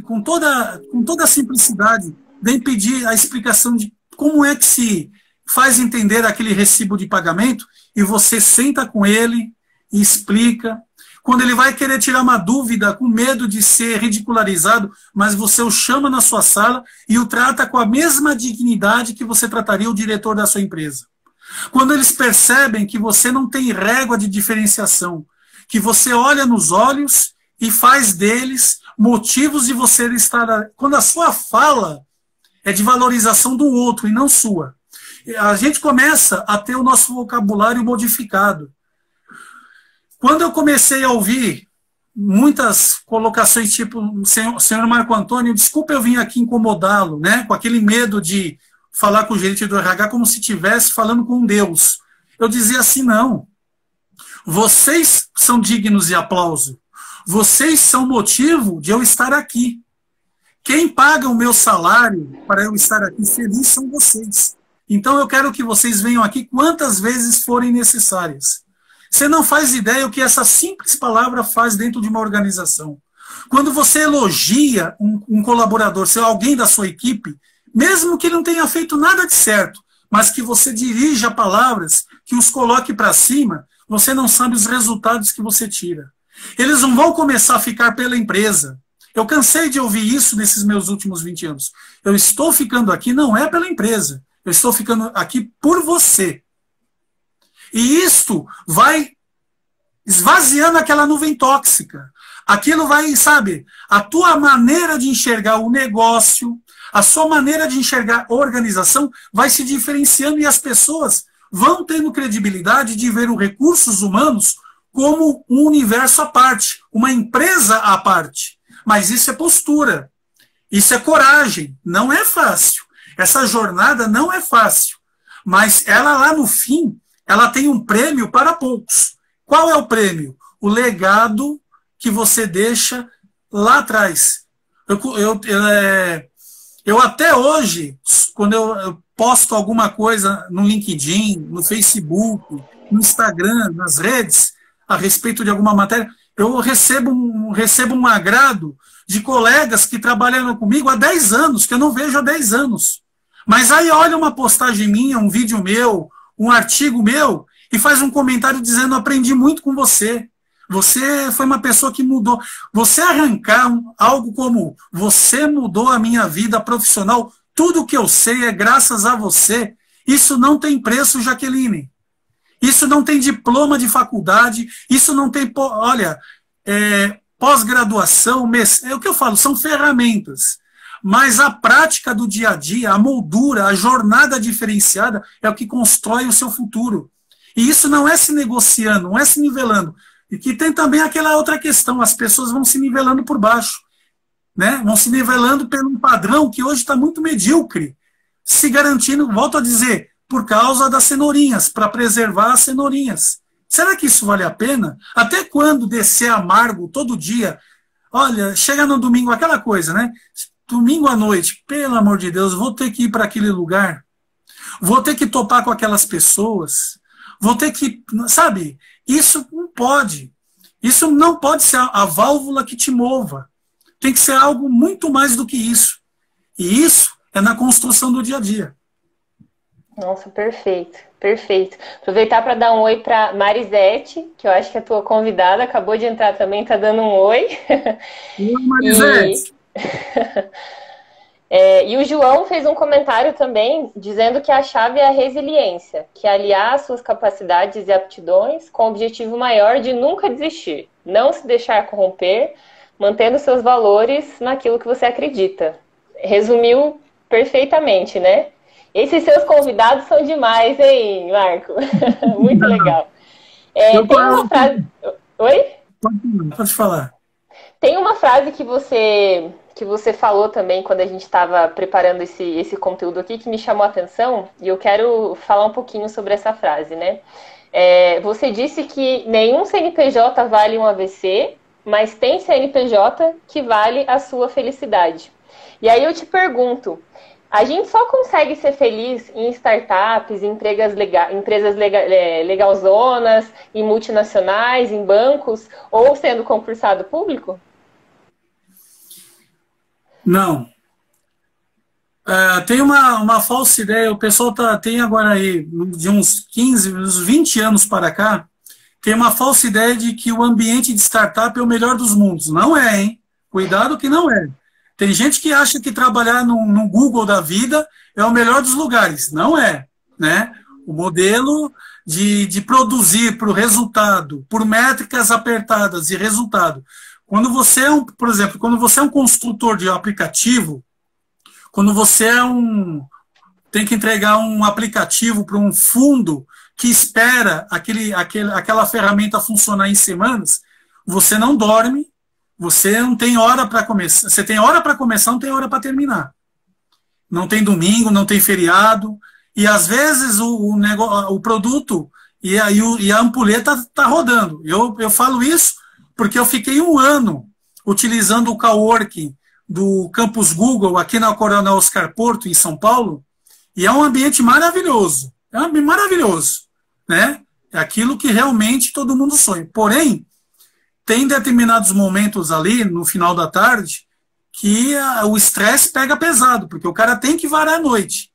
com toda a simplicidade, vem pedir a explicação de como é que se faz entender aquele recibo de pagamento, e você senta com ele e explica. Quando ele vai querer tirar uma dúvida, com medo de ser ridicularizado, mas você o chama na sua sala e o trata com a mesma dignidade que você trataria o diretor da sua empresa. Quando eles percebem que você não tem régua de diferenciação, que você olha nos olhos e faz deles motivos de você estar... Quando a sua fala é de valorização do outro e não sua, a gente começa a ter o nosso vocabulário modificado. Quando eu comecei a ouvir muitas colocações tipo, senhor Marco Antônio, desculpa eu vim aqui incomodá-lo, né, com aquele medo de falar com o gerente do RH como se estivesse falando com Deus. Eu dizia assim, não. Vocês são dignos de aplauso. Vocês são motivo de eu estar aqui. Quem paga o meu salário para eu estar aqui feliz são vocês. Então eu quero que vocês venham aqui quantas vezes forem necessárias. Você não faz ideia o que essa simples palavra faz dentro de uma organização. Quando você elogia um colaborador, se é alguém da sua equipe, mesmo que ele não tenha feito nada de certo, mas que você dirija palavras que os coloque para cima, você não sabe os resultados que você tira. Eles não vão começar a ficar pela empresa. Eu cansei de ouvir isso nesses meus últimos 20 anos. Eu estou ficando aqui não é pela empresa. Eu estou ficando aqui por você. E isto vai esvaziando aquela nuvem tóxica. Aquilo vai, sabe, a tua maneira de enxergar o negócio, a sua maneira de enxergar a organização vai se diferenciando e as pessoas vão tendo credibilidade de ver os recursos humanos como um universo à parte, uma empresa à parte. Mas isso é postura, isso é coragem, não é fácil. Essa jornada não é fácil, mas ela lá no fim, ela tem um prêmio para poucos. Qual é o prêmio? O legado que você deixa lá atrás. Eu até hoje, quando eu posto alguma coisa no LinkedIn, no Facebook, no Instagram, nas redes, a respeito de alguma matéria, eu recebo um agrado de colegas que trabalham comigo há 10 anos, que eu não vejo há 10 anos. Mas aí olha uma postagem minha, um vídeo meu, um artigo meu, e faz um comentário dizendo, aprendi muito com você. Você foi uma pessoa que mudou. Você arrancar algo como, você mudou a minha vida profissional, tudo que eu sei é graças a você. Isso não tem preço, Jaqueline. Isso não tem diploma de faculdade, isso não tem, olha, pós-graduação, é o que eu falo, são ferramentas. Mas a prática do dia a dia, a moldura, a jornada diferenciada é o que constrói o seu futuro. E isso não é se negociando, não é se nivelando. E que tem também aquela outra questão, as pessoas vão se nivelando por baixo, né? Vão se nivelando por um padrão que hoje está muito medíocre, se garantindo, volto a dizer, por causa das cenourinhas, para preservar as cenourinhas. Será que isso vale a pena? Até quando descer amargo todo dia? Olha, chega no domingo, aquela coisa, né? Domingo à noite, pelo amor de Deus, vou ter que ir para aquele lugar, vou ter que topar com aquelas pessoas, vou ter que, sabe, isso não pode. Isso não pode ser a válvula que te mova. Tem que ser algo muito mais do que isso. E isso é na construção do dia a dia. Nossa, perfeito, perfeito. Aproveitar para dar um oi para Marisete, que eu acho que é a tua convidada, acabou de entrar também, tá dando um oi. Oi, Marisete. E o João fez um comentário também dizendo que a chave é a resiliência, que é aliar as suas capacidades e aptidões com o objetivo maior de nunca desistir, não se deixar corromper, mantendo seus valores naquilo que você acredita. Resumiu perfeitamente, né? Esses seus convidados são demais, hein, Marco? Muito legal. Tem uma frase... Oi? Pode falar. Tem uma frase que você falou também quando a gente estava preparando esse conteúdo aqui que me chamou a atenção e eu quero falar um pouquinho sobre essa frase, né? Você disse que nenhum CNPJ vale um AVC, mas tem CNPJ que vale a sua felicidade. E aí eu te pergunto, a gente só consegue ser feliz em startups, em empresas legalzonas, em multinacionais, em bancos, ou sendo concursado público? Não. Tem uma falsa ideia, o pessoal tem agora aí, de uns 15, uns 20 anos para cá, tem uma falsa ideia de que o ambiente de startup é o melhor dos mundos. Não é, hein? Cuidado que não é. Tem gente que acha que trabalhar no Google da vida é o melhor dos lugares. Não é, né? O modelo de produzir para o resultado, por métricas apertadas e resultado. Quando você por exemplo, quando você é um construtor de aplicativo, quando você tem que entregar um aplicativo para um fundo que espera aquela ferramenta funcionar em semanas, você não dorme, você não tem hora para começar. Você tem hora para começar, não tem hora para terminar. Não tem domingo, não tem feriado. E às vezes o produto e a ampulheta está rodando. Eu falo isso porque eu fiquei 1 ano utilizando o coworking do Campus Google aqui na Coronel Oscar Porto, em São Paulo, e é um ambiente maravilhoso. É um ambiente maravilhoso, né? É aquilo que realmente todo mundo sonha. Porém, tem determinados momentos ali, no final da tarde, que o estresse pega pesado, porque o cara tem que varar a noite.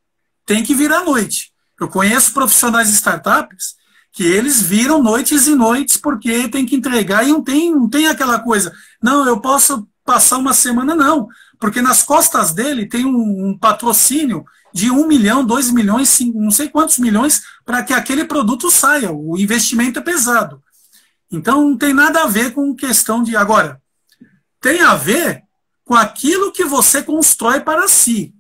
Tem que virar a noite. Eu conheço profissionais de startups que eles viram noites e noites porque tem que entregar e não tem aquela coisa. Não, eu posso passar uma semana, não. Porque nas costas dele tem um patrocínio de 1 milhão, 2 milhões, não sei quantos milhões, para que aquele produto saia. O investimento é pesado. Então não tem nada a ver com questão de... Agora, tem a ver com aquilo que você constrói para si.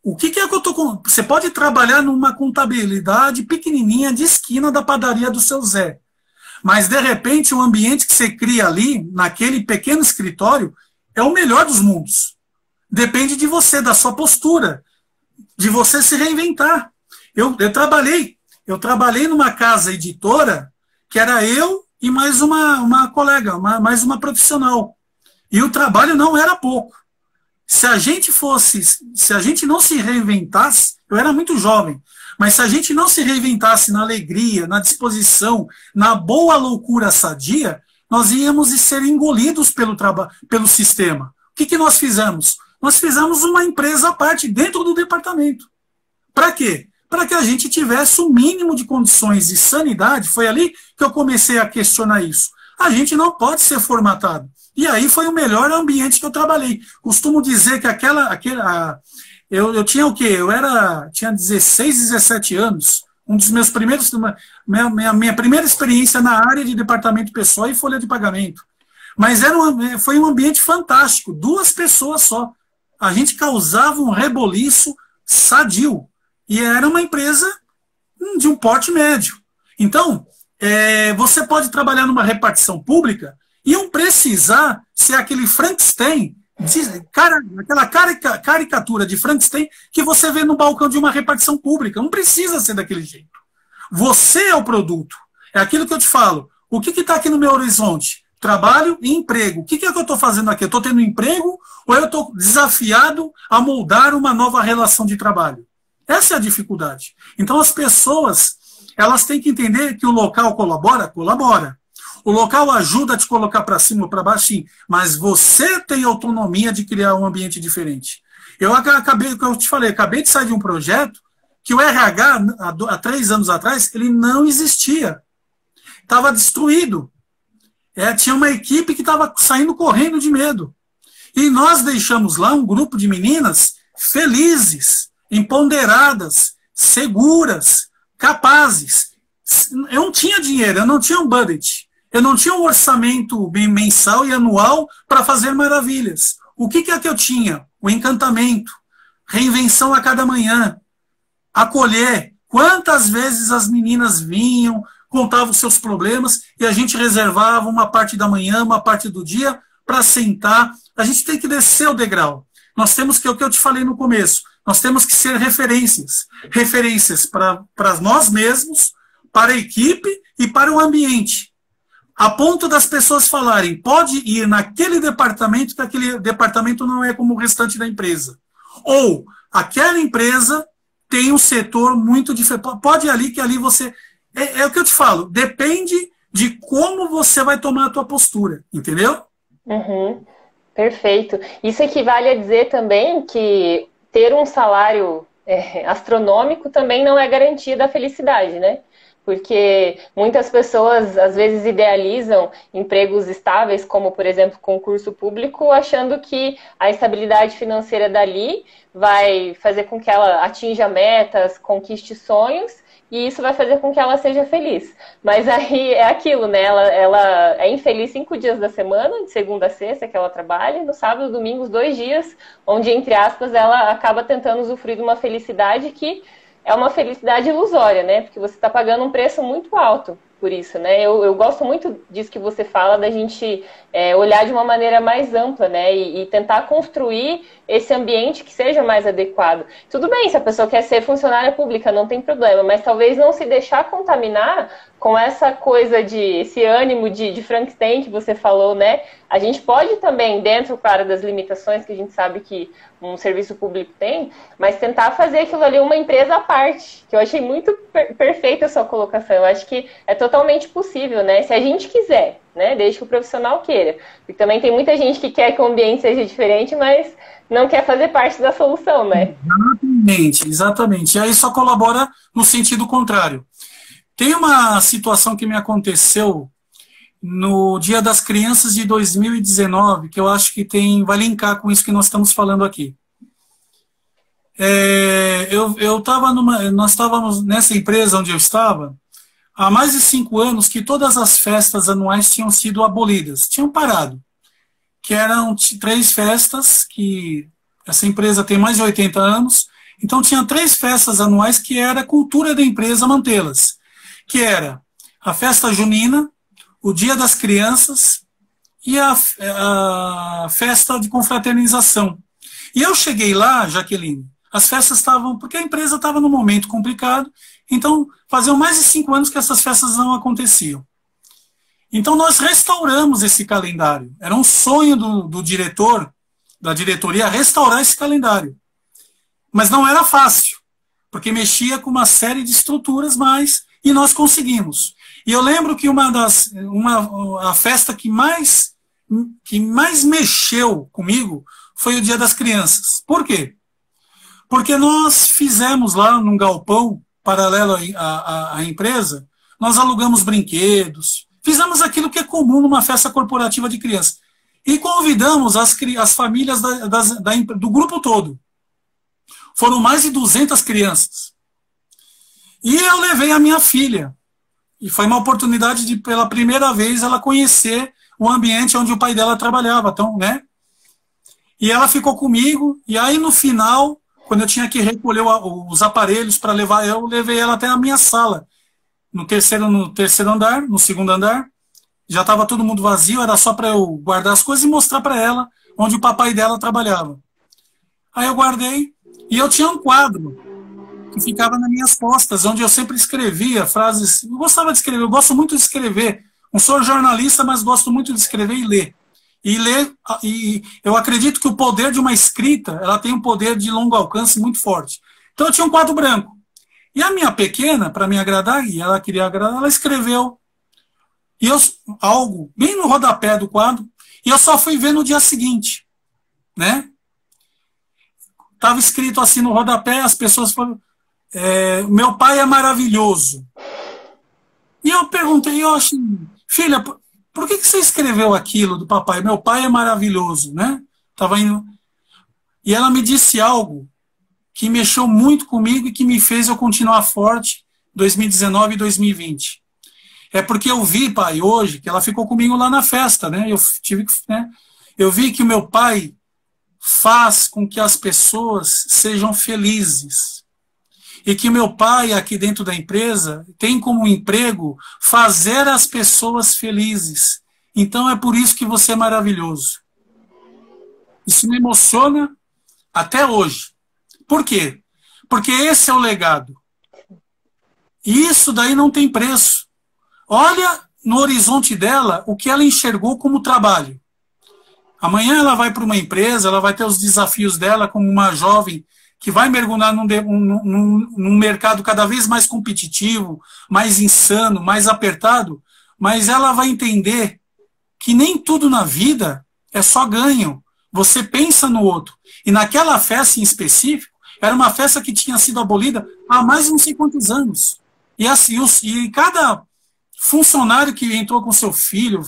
O que é que eu tô com... Você pode trabalhar numa contabilidade pequenininha de esquina da padaria do seu Zé. Mas, de repente, o ambiente que você cria ali, naquele pequeno escritório, é o melhor dos mundos. Depende de você, da sua postura, de você se reinventar. Eu trabalhei numa casa editora que era eu e mais uma colega, mais uma profissional. E o trabalho não era pouco. Se a gente não se reinventasse, eu era muito jovem, mas se a gente não se reinventasse na alegria, na disposição, na boa loucura sadia, nós íamos ser engolidos pelo sistema. O que nós fizemos? Nós fizemos uma empresa à parte dentro do departamento. Para quê? Para que a gente tivesse o mínimo de condições de sanidade. Foi ali que eu comecei a questionar isso. A gente não pode ser formatado. E aí foi o melhor ambiente que eu trabalhei. Costumo dizer que eu tinha o quê? Tinha 16, 17 anos. Um dos meus primeiros... Minha primeira experiência na área de departamento pessoal e folha de pagamento. Mas foi um ambiente fantástico. 2 pessoas só. A gente causava um reboliço sadio. E era uma empresa de um porte médio. Então, você pode trabalhar numa repartição pública e não precisar ser aquele Frankenstein, aquela caricatura de Frankenstein que você vê no balcão de uma repartição pública. Não precisa ser daquele jeito. Você é o produto. É aquilo que eu te falo. O que está aqui no meu horizonte? Trabalho e emprego. O que é que eu estou fazendo aqui? Eu estou tendo emprego ou eu estou desafiado a moldar uma nova relação de trabalho? Essa é a dificuldade. Então as pessoas, elas têm que entender que o local colabora. O local ajuda a te colocar para cima ou para baixo, sim, mas você tem autonomia de criar um ambiente diferente. Eu te falei, acabei de sair de um projeto que o RH, há 3 anos atrás, ele não existia. Estava destruído. Tinha uma equipe que estava saindo correndo de medo. E nós deixamos lá um grupo de meninas felizes, empoderadas, seguras, capazes. Eu não tinha dinheiro, eu não tinha um budget. Eu não tinha um orçamento mensal e anual para fazer maravilhas. O que é que eu tinha? O encantamento, reinvenção a cada manhã, acolher. Quantas vezes as meninas vinham, contavam seus problemas e a gente reservava uma parte da manhã, uma parte do dia para sentar. A gente tem que descer o degrau. Nós temos que, é o que eu te falei no começo, nós temos que ser referências. Referências para nós mesmos, para a equipe e para o ambiente. A ponto das pessoas falarem, pode ir naquele departamento, que aquele departamento não é como o restante da empresa. Ou, aquela empresa tem um setor muito diferente. Pode ir ali, que ali você... É o que eu te falo, depende de como você vai tomar a tua postura, entendeu? Uhum. Perfeito. Isso equivale a dizer também que ter um salário astronômico também não é garantia da felicidade, né? Porque muitas pessoas, às vezes, idealizam empregos estáveis, como, por exemplo, concurso público, achando que a estabilidade financeira dali vai fazer com que ela atinja metas, conquiste sonhos, e isso vai fazer com que ela seja feliz. Mas aí é aquilo, né? Ela é infeliz 5 dias da semana, de segunda a sexta, que ela trabalha, e no sábado e domingo, os 2 dias, onde, entre aspas, ela acaba tentando usufruir de uma felicidade que é uma felicidade ilusória, né? Porque você está pagando um preço muito alto por isso, né? Eu gosto muito disso que você fala, da gente olhar de uma maneira mais ampla, né? E tentar construir esse ambiente que seja mais adequado. Tudo bem, se a pessoa quer ser funcionária pública, não tem problema, mas talvez não se deixar contaminar com essa coisa esse ânimo de Frankenstein que você falou, né? A gente pode também, dentro, claro, das limitações que a gente sabe que um serviço público tem, mas tentar fazer aquilo ali uma empresa à parte, que eu achei muito perfeita a sua colocação. Eu acho que é totalmente possível, né? Se a gente quiser, né? Desde que o profissional queira. Porque também tem muita gente que quer que o ambiente seja diferente, mas não quer fazer parte da solução, né? Exatamente, exatamente. E aí só colabora no sentido contrário. Tem uma situação que me aconteceu no Dia das Crianças de 2019, que eu acho que vai linkar com isso que nós estamos falando aqui. Nós estávamos nessa empresa onde eu estava há mais de 5 anos que todas as festas anuais tinham sido abolidas, tinham parado. Que eram 3 festas, que essa empresa tem mais de 80 anos, então tinha 3 festas anuais que era cultura da empresa mantê-las, que era a festa junina, o Dia das Crianças e a festa de confraternização. E eu cheguei lá, Jaqueline, as festas estavam, porque a empresa estava num momento complicado, então faziam mais de 5 anos que essas festas não aconteciam. Então nós restauramos esse calendário. Era um sonho do diretor, da diretoria, restaurar esse calendário. Mas não era fácil, porque mexia com uma série de estruturas, e nós conseguimos. E eu lembro que a festa que mais mexeu comigo foi o Dia das Crianças. Por quê? Porque nós fizemos lá num galpão paralelo à empresa, nós alugamos brinquedos, fizemos aquilo que é comum numa festa corporativa de criança. E convidamos as famílias do grupo todo. Foram mais de 200 crianças. E eu levei a minha filha. E foi uma oportunidade de, pela primeira vez, ela conhecer o ambiente onde o pai dela trabalhava. Então, né? E ela ficou comigo. E aí, no final, quando eu tinha que recolher os aparelhos para levar, eu levei ela até a minha sala. No terceiro andar, no segundo andar. Já estava todo mundo vazio, era só para eu guardar as coisas e mostrar para ela onde o papai dela trabalhava. Aí eu guardei. E eu tinha um quadro que ficava nas minhas costas, onde eu sempre escrevia frases. Eu gostava de escrever, eu gosto muito de escrever. Não sou jornalista, mas gosto muito de escrever e ler. E eu acredito que o poder de uma escrita, ela tem um poder de longo alcance muito forte. Então eu tinha um quadro branco. E a minha pequena, para me agradar, e ela queria agradar, ela escreveu algo bem no rodapé do quadro, e eu só fui ver no dia seguinte, né? Estava escrito assim no rodapé, as pessoas falaram, meu pai é maravilhoso. E eu perguntei, filha, por que você escreveu aquilo do papai? Meu pai é maravilhoso, né? Tava indo. E ela me disse algo que mexeu muito comigo e que me fez eu continuar forte em 2019 e 2020. É porque eu vi, pai, hoje, que ela ficou comigo lá na festa, né? Eu vi que o meu pai faz com que as pessoas sejam felizes. E que meu pai, aqui dentro da empresa, tem como emprego fazer as pessoas felizes. Então é por isso que você é maravilhoso. Isso me emociona até hoje. Por quê? Porque esse é o legado. E isso daí não tem preço. Olha no horizonte dela o que ela enxergou como trabalho. Amanhã ela vai para uma empresa, ela vai ter os desafios dela como uma jovem que vai mergulhar num mercado cada vez mais competitivo, mais insano, mais apertado, mas ela vai entender que nem tudo na vida é só ganho. você pensa no outro. E naquela festa em específico, era uma festa que tinha sido abolida há mais de não sei quantos anos. E, assim, e cada funcionário que entrou com seu filho,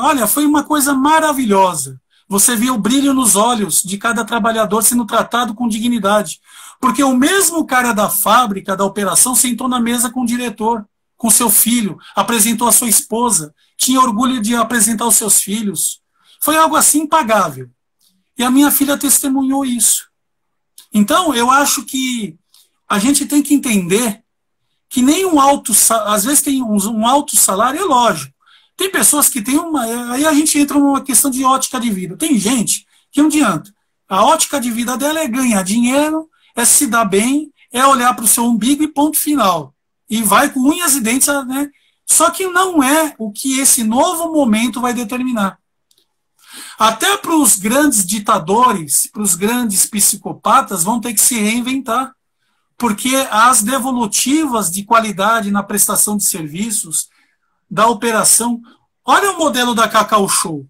olha, foi uma coisa maravilhosa. Você via o brilho nos olhos de cada trabalhador sendo tratado com dignidade. Porque o mesmo cara da fábrica, da operação, sentou na mesa com o diretor, com seu filho, apresentou a sua esposa, tinha orgulho de apresentar os seus filhos. Foi algo assim impagável. E a minha filha testemunhou isso. Então, eu acho que a gente tem que entender que nem às vezes tem um alto salário, é lógico. Tem pessoas que têm aí a gente entra numa questão de ótica de vida. Tem gente que não adianta. A ótica de vida dela é ganhar dinheiro, é se dar bem, é olhar para o seu umbigo e ponto final. E vai com unhas e dentes, né? Só que não é o que esse novo momento vai determinar. Até para os grandes ditadores, para os grandes psicopatas, vão ter que se reinventar. Porque as devolutivas de qualidade na prestação de serviços, da operação... Olha o modelo da Cacau Show.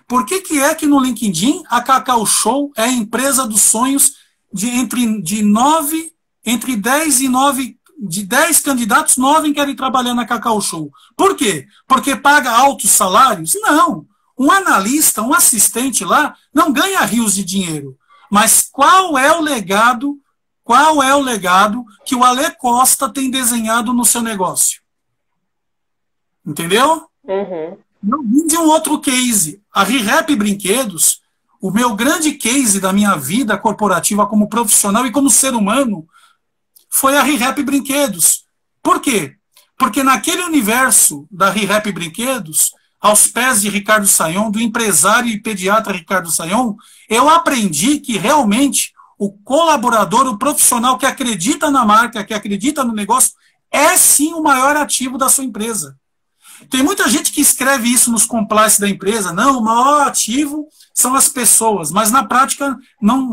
Por que é que no LinkedIn a Cacau Show é a empresa dos sonhos entre 10 e 9... De 10 candidatos, 9 querem trabalhar na Cacau Show. Por quê? Porque paga altos salários? Não. Um analista, um assistente lá, não ganha rios de dinheiro. Mas qual é o legado que o Ale Costa tem desenhado no seu negócio? Entendeu? Uhum. Não vim de um outro case. A ReHap Brinquedos, o meu grande case da minha vida corporativa como profissional e como ser humano, foi a ReHap Brinquedos. Por quê? Porque naquele universo da ReHap Brinquedos, aos pés de Ricardo Sayão, do empresário e pediatra Ricardo Sayão, eu aprendi que realmente o colaborador, o profissional que acredita na marca, que acredita no negócio, é sim o maior ativo da sua empresa. Tem muita gente que escreve isso nos compliance da empresa. Não, o maior ativo são as pessoas, mas na prática não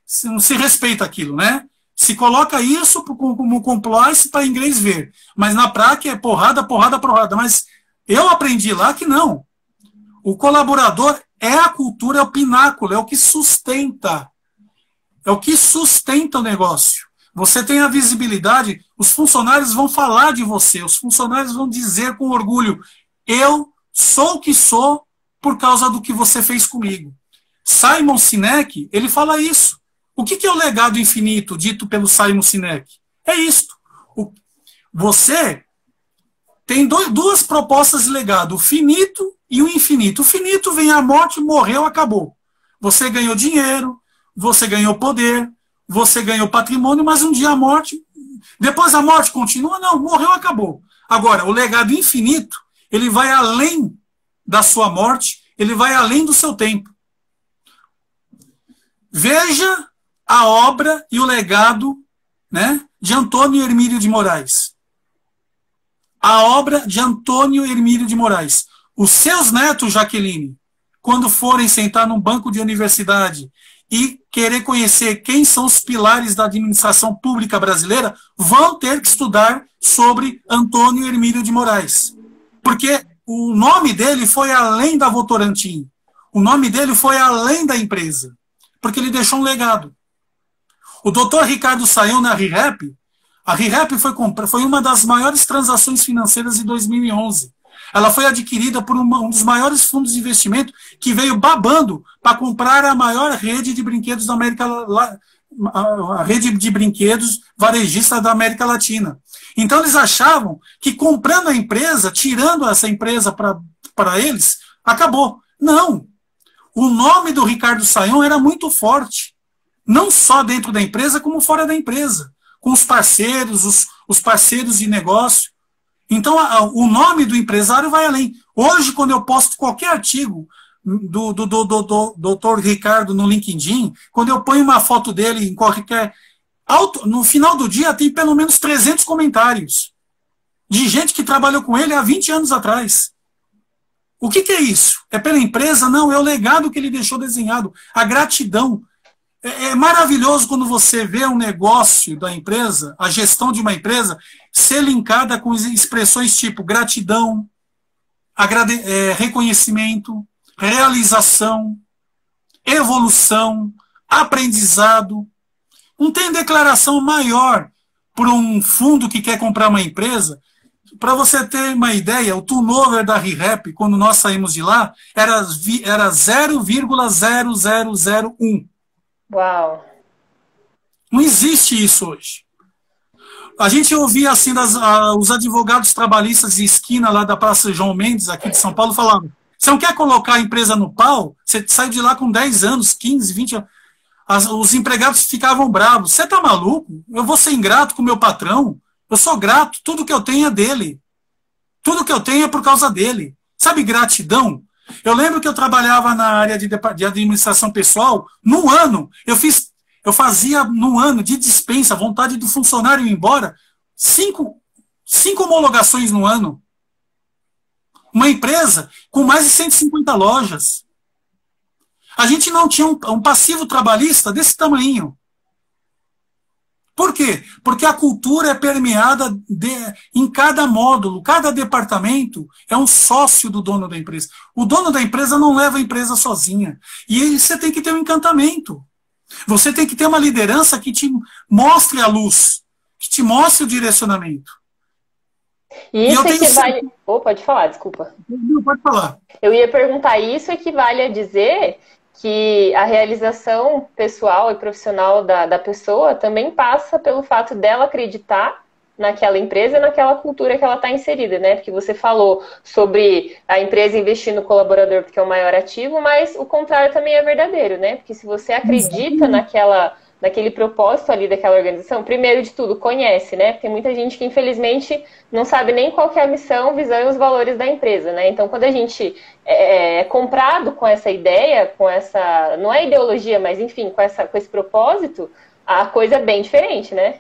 se respeita aquilo, né? Se coloca isso como compliance para inglês ver. Mas na prática é porrada, porrada, porrada. Mas eu aprendi lá que não. O colaborador é a cultura, é o pináculo, é o que sustenta. É o que sustenta o negócio. Você tem a visibilidade, os funcionários vão falar de você, os funcionários vão dizer com orgulho, eu sou o que sou por causa do que você fez comigo. Simon Sinek, ele fala isso. O que é o legado infinito dito pelo Simon Sinek? É isto. Você tem duas propostas de legado, o finito e o infinito. O finito vem a morte, morreu, acabou. Você ganhou dinheiro, você ganhou poder, você ganhou patrimônio, mas um dia a morte... Depois a morte continua? Não, morreu, acabou. Agora, o legado infinito, ele vai além da sua morte, ele vai além do seu tempo. Veja a obra e o legado, né, de Antônio Hermílio de Moraes. A obra de Antônio Hermílio de Moraes. Os seus netos, Jaqueline, quando forem sentar num banco de universidade e querer conhecer quem são os pilares da administração pública brasileira, vão ter que estudar sobre Antônio Hermílio de Moraes. Porque o nome dele foi além da Votorantim. O nome dele foi além da empresa. Porque ele deixou um legado. O doutor Ricardo Sayão na ReHap, a ReHap foi uma das maiores transações financeiras de 2011. Ela foi adquirida por um dos maiores fundos de investimento que veio babando para comprar a maior rede de brinquedos da a rede de brinquedos varejista da América Latina. Então eles achavam que comprando a empresa, tirando essa empresa para eles, acabou. Não. O nome do Ricardo Sayão era muito forte. Não só dentro da empresa, como fora da empresa. Com os parceiros, os parceiros de negócio. Então, o nome do empresário vai além. Hoje, quando eu posto qualquer artigo do Dr. Ricardo no LinkedIn, quando eu ponho uma foto dele em qualquer... no final do dia, tem pelo menos 300 comentários de gente que trabalhou com ele há 20 anos atrás. O que é isso? É pela empresa? Não, é o legado que ele deixou desenhado. A gratidão. É maravilhoso quando você vê um negócio da empresa, a gestão de uma empresa, ser linkada com expressões tipo gratidão, reconhecimento, realização. evolução, aprendizado. Não tem declaração maior para um fundo que quer comprar uma empresa. Para você ter uma ideia, o turnover da ReHap, quando nós saímos de lá, era 0,0001. Uau! Não existe isso hoje. A gente ouvia assim os advogados trabalhistas de esquina lá da Praça João Mendes, aqui de São Paulo, falando: você não quer colocar a empresa no pau? Você sai de lá com 10 anos, 15, 20 anos. Os empregados ficavam bravos. Você tá maluco? Eu vou ser ingrato com o meu patrão? Eu sou grato, tudo que eu tenho é dele. Tudo que eu tenho é por causa dele. Sabe, gratidão? Eu lembro que eu trabalhava na área de administração pessoal. No ano, eu fazia no ano de dispensa, vontade do funcionário ir embora, 5 homologações no ano. Uma empresa com mais de 150 lojas. A gente não tinha um passivo trabalhista desse tamanho. Por quê? Porque a cultura é permeada em cada módulo, cada departamento é um sócio do dono da empresa. O dono da empresa não leva a empresa sozinha. E aí você tem que ter um encantamento. Você tem que ter uma liderança que te mostre a luz, que te mostre o direcionamento. E isso equivale... pode falar, desculpa. Não, pode falar. Eu ia perguntar, isso equivale a dizer que a realização pessoal e profissional da pessoa também passa pelo fato dela acreditar naquela empresa e naquela cultura que ela está inserida, né? Porque você falou sobre a empresa investir no colaborador porque é o maior ativo, mas o contrário também é verdadeiro, né? Porque se você acredita naquele propósito ali daquela organização, primeiro de tudo, conhece, né? Tem muita gente que, infelizmente, não sabe nem qual que é a missão, visão e os valores da empresa, né? Então, quando a gente é comprado com essa ideia, com essa... não é ideologia, mas, enfim, com esse propósito, a coisa é bem diferente, né?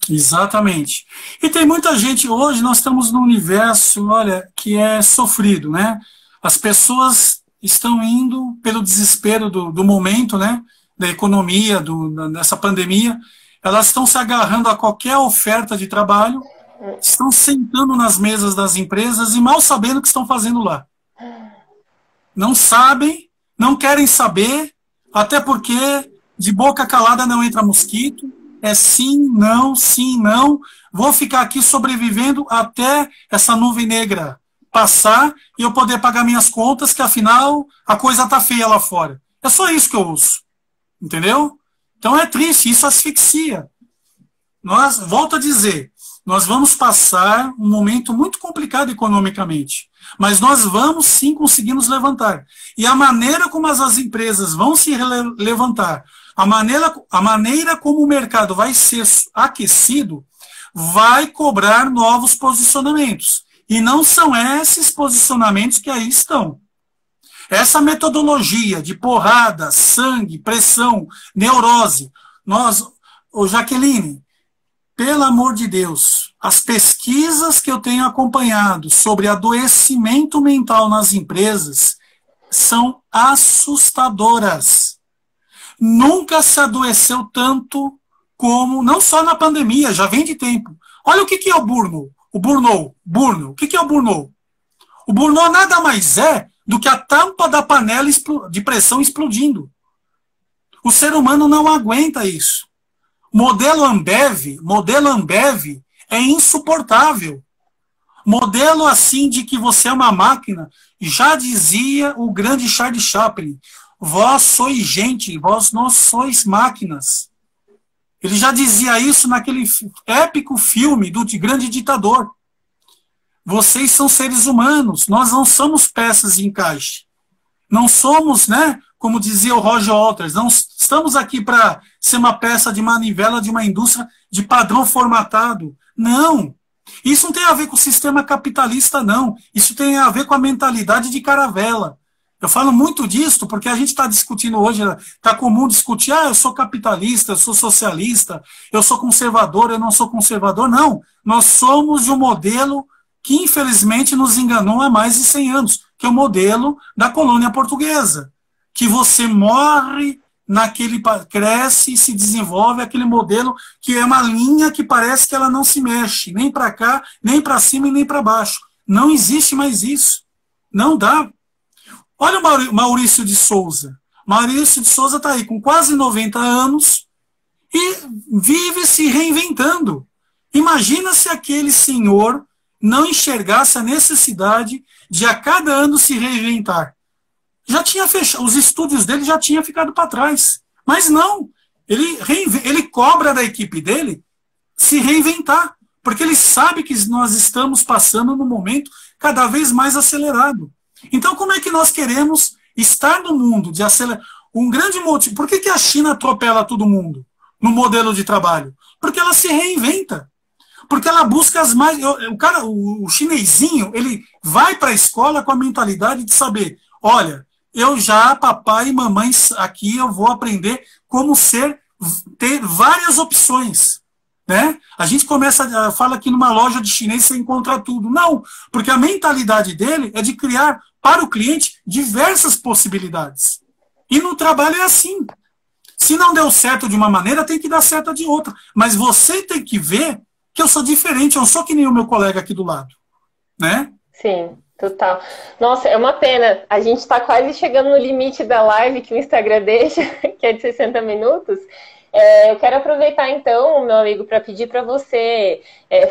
Exatamente. E tem muita gente, hoje nós estamos num universo, olha, que é sofrido, né? As pessoas estão indo pelo desespero do momento, né? Da economia, dessa pandemia, elas estão se agarrando a qualquer oferta de trabalho, estão sentando nas mesas das empresas e mal sabendo o que estão fazendo lá. Não sabem, não querem saber, até porque de boca calada não entra mosquito, é sim, não, vou ficar aqui sobrevivendo até essa nuvem negra passar e eu poder pagar minhas contas, que afinal a coisa tá feia lá fora. É só isso que eu uso. Entendeu? Então é triste, isso asfixia. Volto a dizer, nós vamos passar um momento muito complicado economicamente, mas nós vamos sim conseguir nos levantar. E a maneira como as empresas vão se levantar, a maneira como o mercado vai ser aquecido, vai cobrar novos posicionamentos. E não são esses posicionamentos que aí estão. Essa metodologia de porrada, sangue, pressão, neurose, Jaqueline, pelo amor de Deus, as pesquisas que eu tenho acompanhado sobre adoecimento mental nas empresas são assustadoras. Nunca se adoeceu tanto como, não só na pandemia, já vem de tempo. Olha o que é o burnout. O que é o burnout? O burnout nada mais é do que a tampa da panela de pressão explodindo. O ser humano não aguenta isso. Modelo Ambev é insuportável. Modelo assim de que você é uma máquina, já dizia o grande Charlie Chaplin, vós sois gente, vós não sois máquinas. Ele já dizia isso naquele épico filme do Grande Ditador. Vocês são seres humanos, nós não somos peças de encaixe. Não somos, né, como dizia o Roger Waters, não estamos aqui para ser uma peça de manivela de uma indústria de padrão formatado. Não. Isso não tem a ver com o sistema capitalista, não. Isso tem a ver com a mentalidade de caravela. Eu falo muito disso porque a gente está discutindo hoje, está comum discutir, eu sou capitalista, eu sou socialista, eu sou conservador, eu não sou conservador. Não. Nós somos de um modelo que infelizmente nos enganou há mais de 100 anos, que é o modelo da colônia portuguesa, que você morre, cresce e se desenvolve aquele modelo que é uma linha que parece que ela não se mexe, nem para cá, nem para cima e nem para baixo. Não existe mais isso. Não dá. Olha o Maurício de Souza. Maurício de Souza está aí com quase 90 anos e vive se reinventando. Imagina se aquele senhor não enxergasse a necessidade de a cada ano se reinventar. Já tinha fechado, os estúdios dele já tinham ficado para trás. Mas não, ele cobra da equipe dele se reinventar, porque ele sabe que nós estamos passando num momento cada vez mais acelerado. Então, como é que nós queremos estar no mundo de acelerar? Um grande motivo. Por que a China atropela todo mundo no modelo de trabalho? Porque ela se reinventa. Porque ela busca as mais. O chinesinho, ele vai para a escola com a mentalidade de saber: olha, eu já, papai e mamãe, aqui eu vou aprender como ter várias opções. Né? A gente fala que numa loja de chinês você encontra tudo. Não, porque a mentalidade dele é de criar para o cliente diversas possibilidades. E no trabalho é assim. Se não deu certo de uma maneira, tem que dar certo de outra. Mas você tem que ver que eu sou diferente, eu não sou que nem o meu colega aqui do lado. Né? Sim, total. Nossa, é uma pena. A gente está quase chegando no limite da live que o Instagram deixa, que é de 60 minutos. Eu quero aproveitar, então, meu amigo, para pedir para você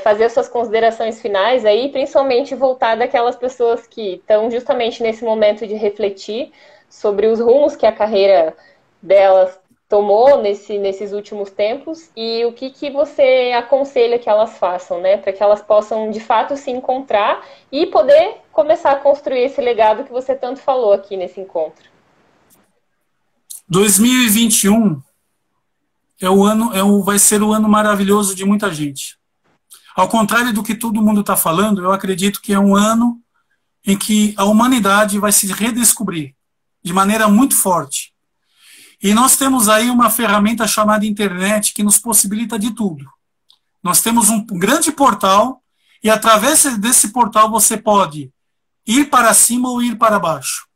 fazer as suas considerações finais aí, principalmente voltar daquelas pessoas que estão justamente nesse momento de refletir sobre os rumos que a carreira delas tomou nesses últimos tempos e o que você aconselha que elas façam, né, para que elas possam, de fato, se encontrar e poder começar a construir esse legado que você tanto falou aqui nesse encontro. 2021 vai ser o ano maravilhoso de muita gente. Ao contrário do que todo mundo está falando, eu acredito que é um ano em que a humanidade vai se redescobrir de maneira muito forte. E nós temos aí uma ferramenta chamada internet que nos possibilita de tudo. Nós temos um grande portal e através desse portal você pode ir para cima ou ir para baixo.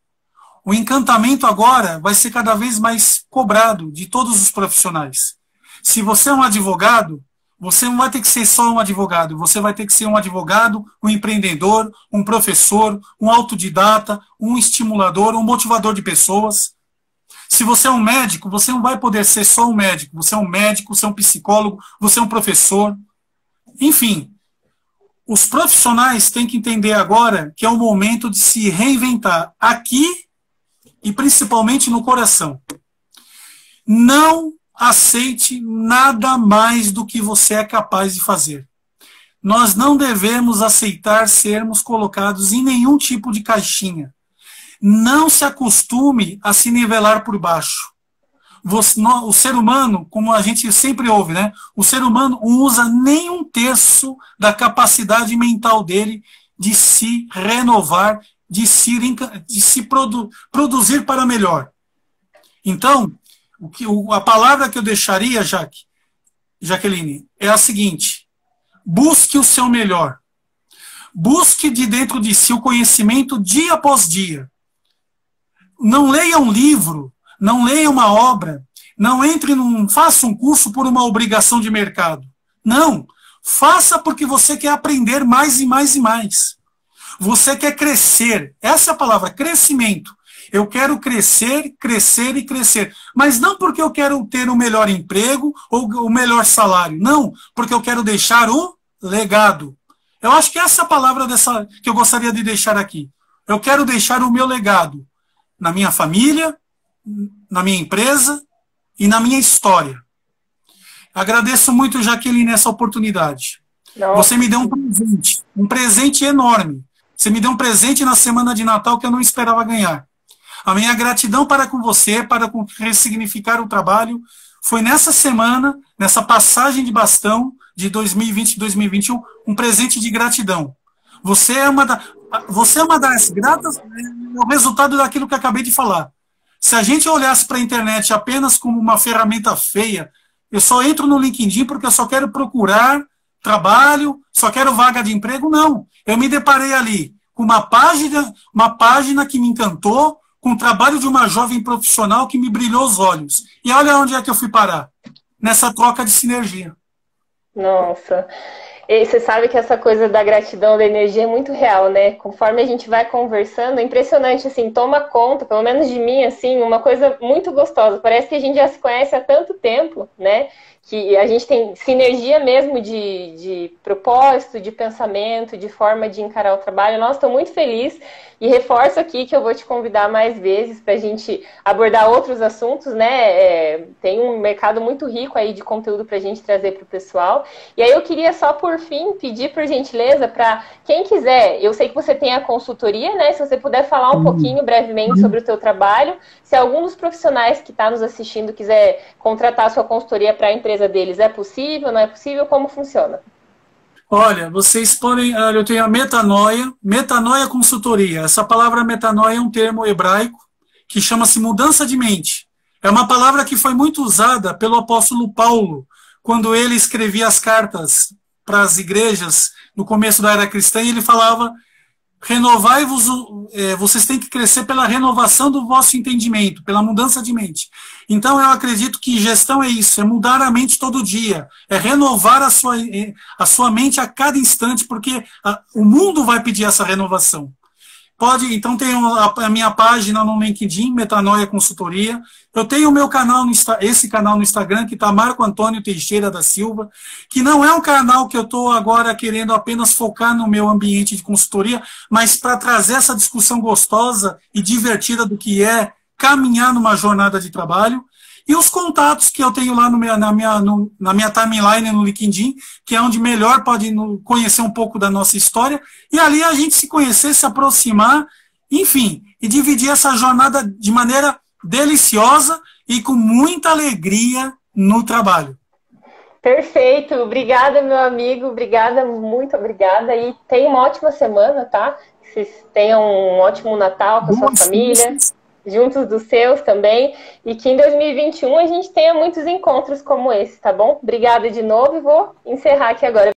O encantamento agora vai ser cada vez mais cobrado de todos os profissionais. Se você é um advogado, você não vai ter que ser só um advogado, você vai ter que ser um advogado, um empreendedor, um professor, um autodidata, um estimulador, um motivador de pessoas. Se você é um médico, você não vai poder ser só um médico, você é um médico, você é um psicólogo, você é um professor. Enfim, os profissionais têm que entender agora que é o momento de se reinventar aqui e principalmente no coração. Não aceite nada mais do que você é capaz de fazer. Nós não devemos aceitar sermos colocados em nenhum tipo de caixinha. Não se acostume a se nivelar por baixo. O ser humano, como a gente sempre ouve, né? O ser humano não usa nem um terço da capacidade mental dele de se renovar, de se produzir para melhor. Então, a palavra que eu deixaria, Jaqueline, é a seguinte: busque o seu melhor. Busque de dentro de si o conhecimento dia após dia. Não leia um livro, não leia uma obra, não faça um curso por uma obrigação de mercado. Não, faça porque você quer aprender mais e mais e mais. Você quer crescer, essa é a palavra, crescimento. Eu quero crescer, crescer e crescer. Mas não porque eu quero ter o melhor emprego ou o melhor salário. Não, porque eu quero deixar o legado. Eu acho que essa é a palavra que eu gostaria de deixar aqui. Eu quero deixar o meu legado na minha família, na minha empresa e na minha história. Agradeço muito, Jaqueline, essa oportunidade. Não. Você me deu um presente enorme. Você me deu um presente na semana de Natal que eu não esperava ganhar. A minha gratidão para com você, para ressignificar o trabalho, foi nessa semana, nessa passagem de bastão de 2020 e 2021, um presente de gratidão. Você é uma das gratas, é o resultado daquilo que eu acabei de falar. Se a gente olhasse para a internet apenas como uma ferramenta feia, eu só entro no LinkedIn porque eu só quero procurar trabalho, só quero vaga de emprego, não. Eu me deparei ali com uma página que me encantou, com o trabalho de uma jovem profissional que me brilhou os olhos. E olha onde é que eu fui parar. Nessa troca de sinergia. Nossa. E você sabe que essa coisa da gratidão, da energia é muito real, né? Conforme a gente vai conversando, é impressionante, assim, toma conta, pelo menos de mim, assim, uma coisa muito gostosa. Parece que a gente já se conhece há tanto tempo, né? Que a gente tem sinergia mesmo de propósito, de pensamento, de forma de encarar o trabalho. Nossa, estou muito feliz e reforço aqui que eu vou te convidar mais vezes para a gente abordar outros assuntos, né? Tem um mercado muito rico aí de conteúdo para a gente trazer para o pessoal. E aí eu queria só, por fim, pedir, por gentileza, para quem quiser, eu sei que você tem a consultoria, né? Se você puder falar um pouquinho brevemente sobre o teu trabalho, se algum dos profissionais que está nos assistindo quiser contratar a sua consultoria para a empresa deles, é possível, não é possível? Como funciona? Olha, vocês podem... Eu tenho a metanoia consultoria. Essa palavra metanoia é um termo hebraico que chama-se mudança de mente. É uma palavra que foi muito usada pelo apóstolo Paulo, quando ele escrevia as cartas para as igrejas no começo da era cristã, e ele falava: renovai-vos, vocês têm que crescer pela renovação do vosso entendimento, pela mudança de mente. Então eu acredito que gestão é isso, é mudar a mente todo dia, é renovar a sua mente a cada instante, porque o mundo vai pedir essa renovação. Então tem a minha página no LinkedIn, Metanoia Consultoria. Eu tenho o meu canal, esse canal no Instagram, que está Marco Antônio Teixeira da Silva, que não é um canal que eu estou agora querendo apenas focar no meu ambiente de consultoria, mas para trazer essa discussão gostosa e divertida do que é caminhar numa jornada de trabalho. E os contatos que eu tenho lá na minha timeline no LinkedIn, que é onde melhor pode conhecer um pouco da nossa história, e ali a gente se conhecer, se aproximar, enfim, e dividir essa jornada de maneira deliciosa e com muita alegria no trabalho. Perfeito, obrigada, meu amigo, obrigada, muito obrigada, e tenha uma ótima semana, tá? Que vocês tenham um ótimo Natal com a sua família. Juntos dos seus também, e que em 2021 a gente tenha muitos encontros como esse, tá bom? Obrigada de novo e vou encerrar aqui agora.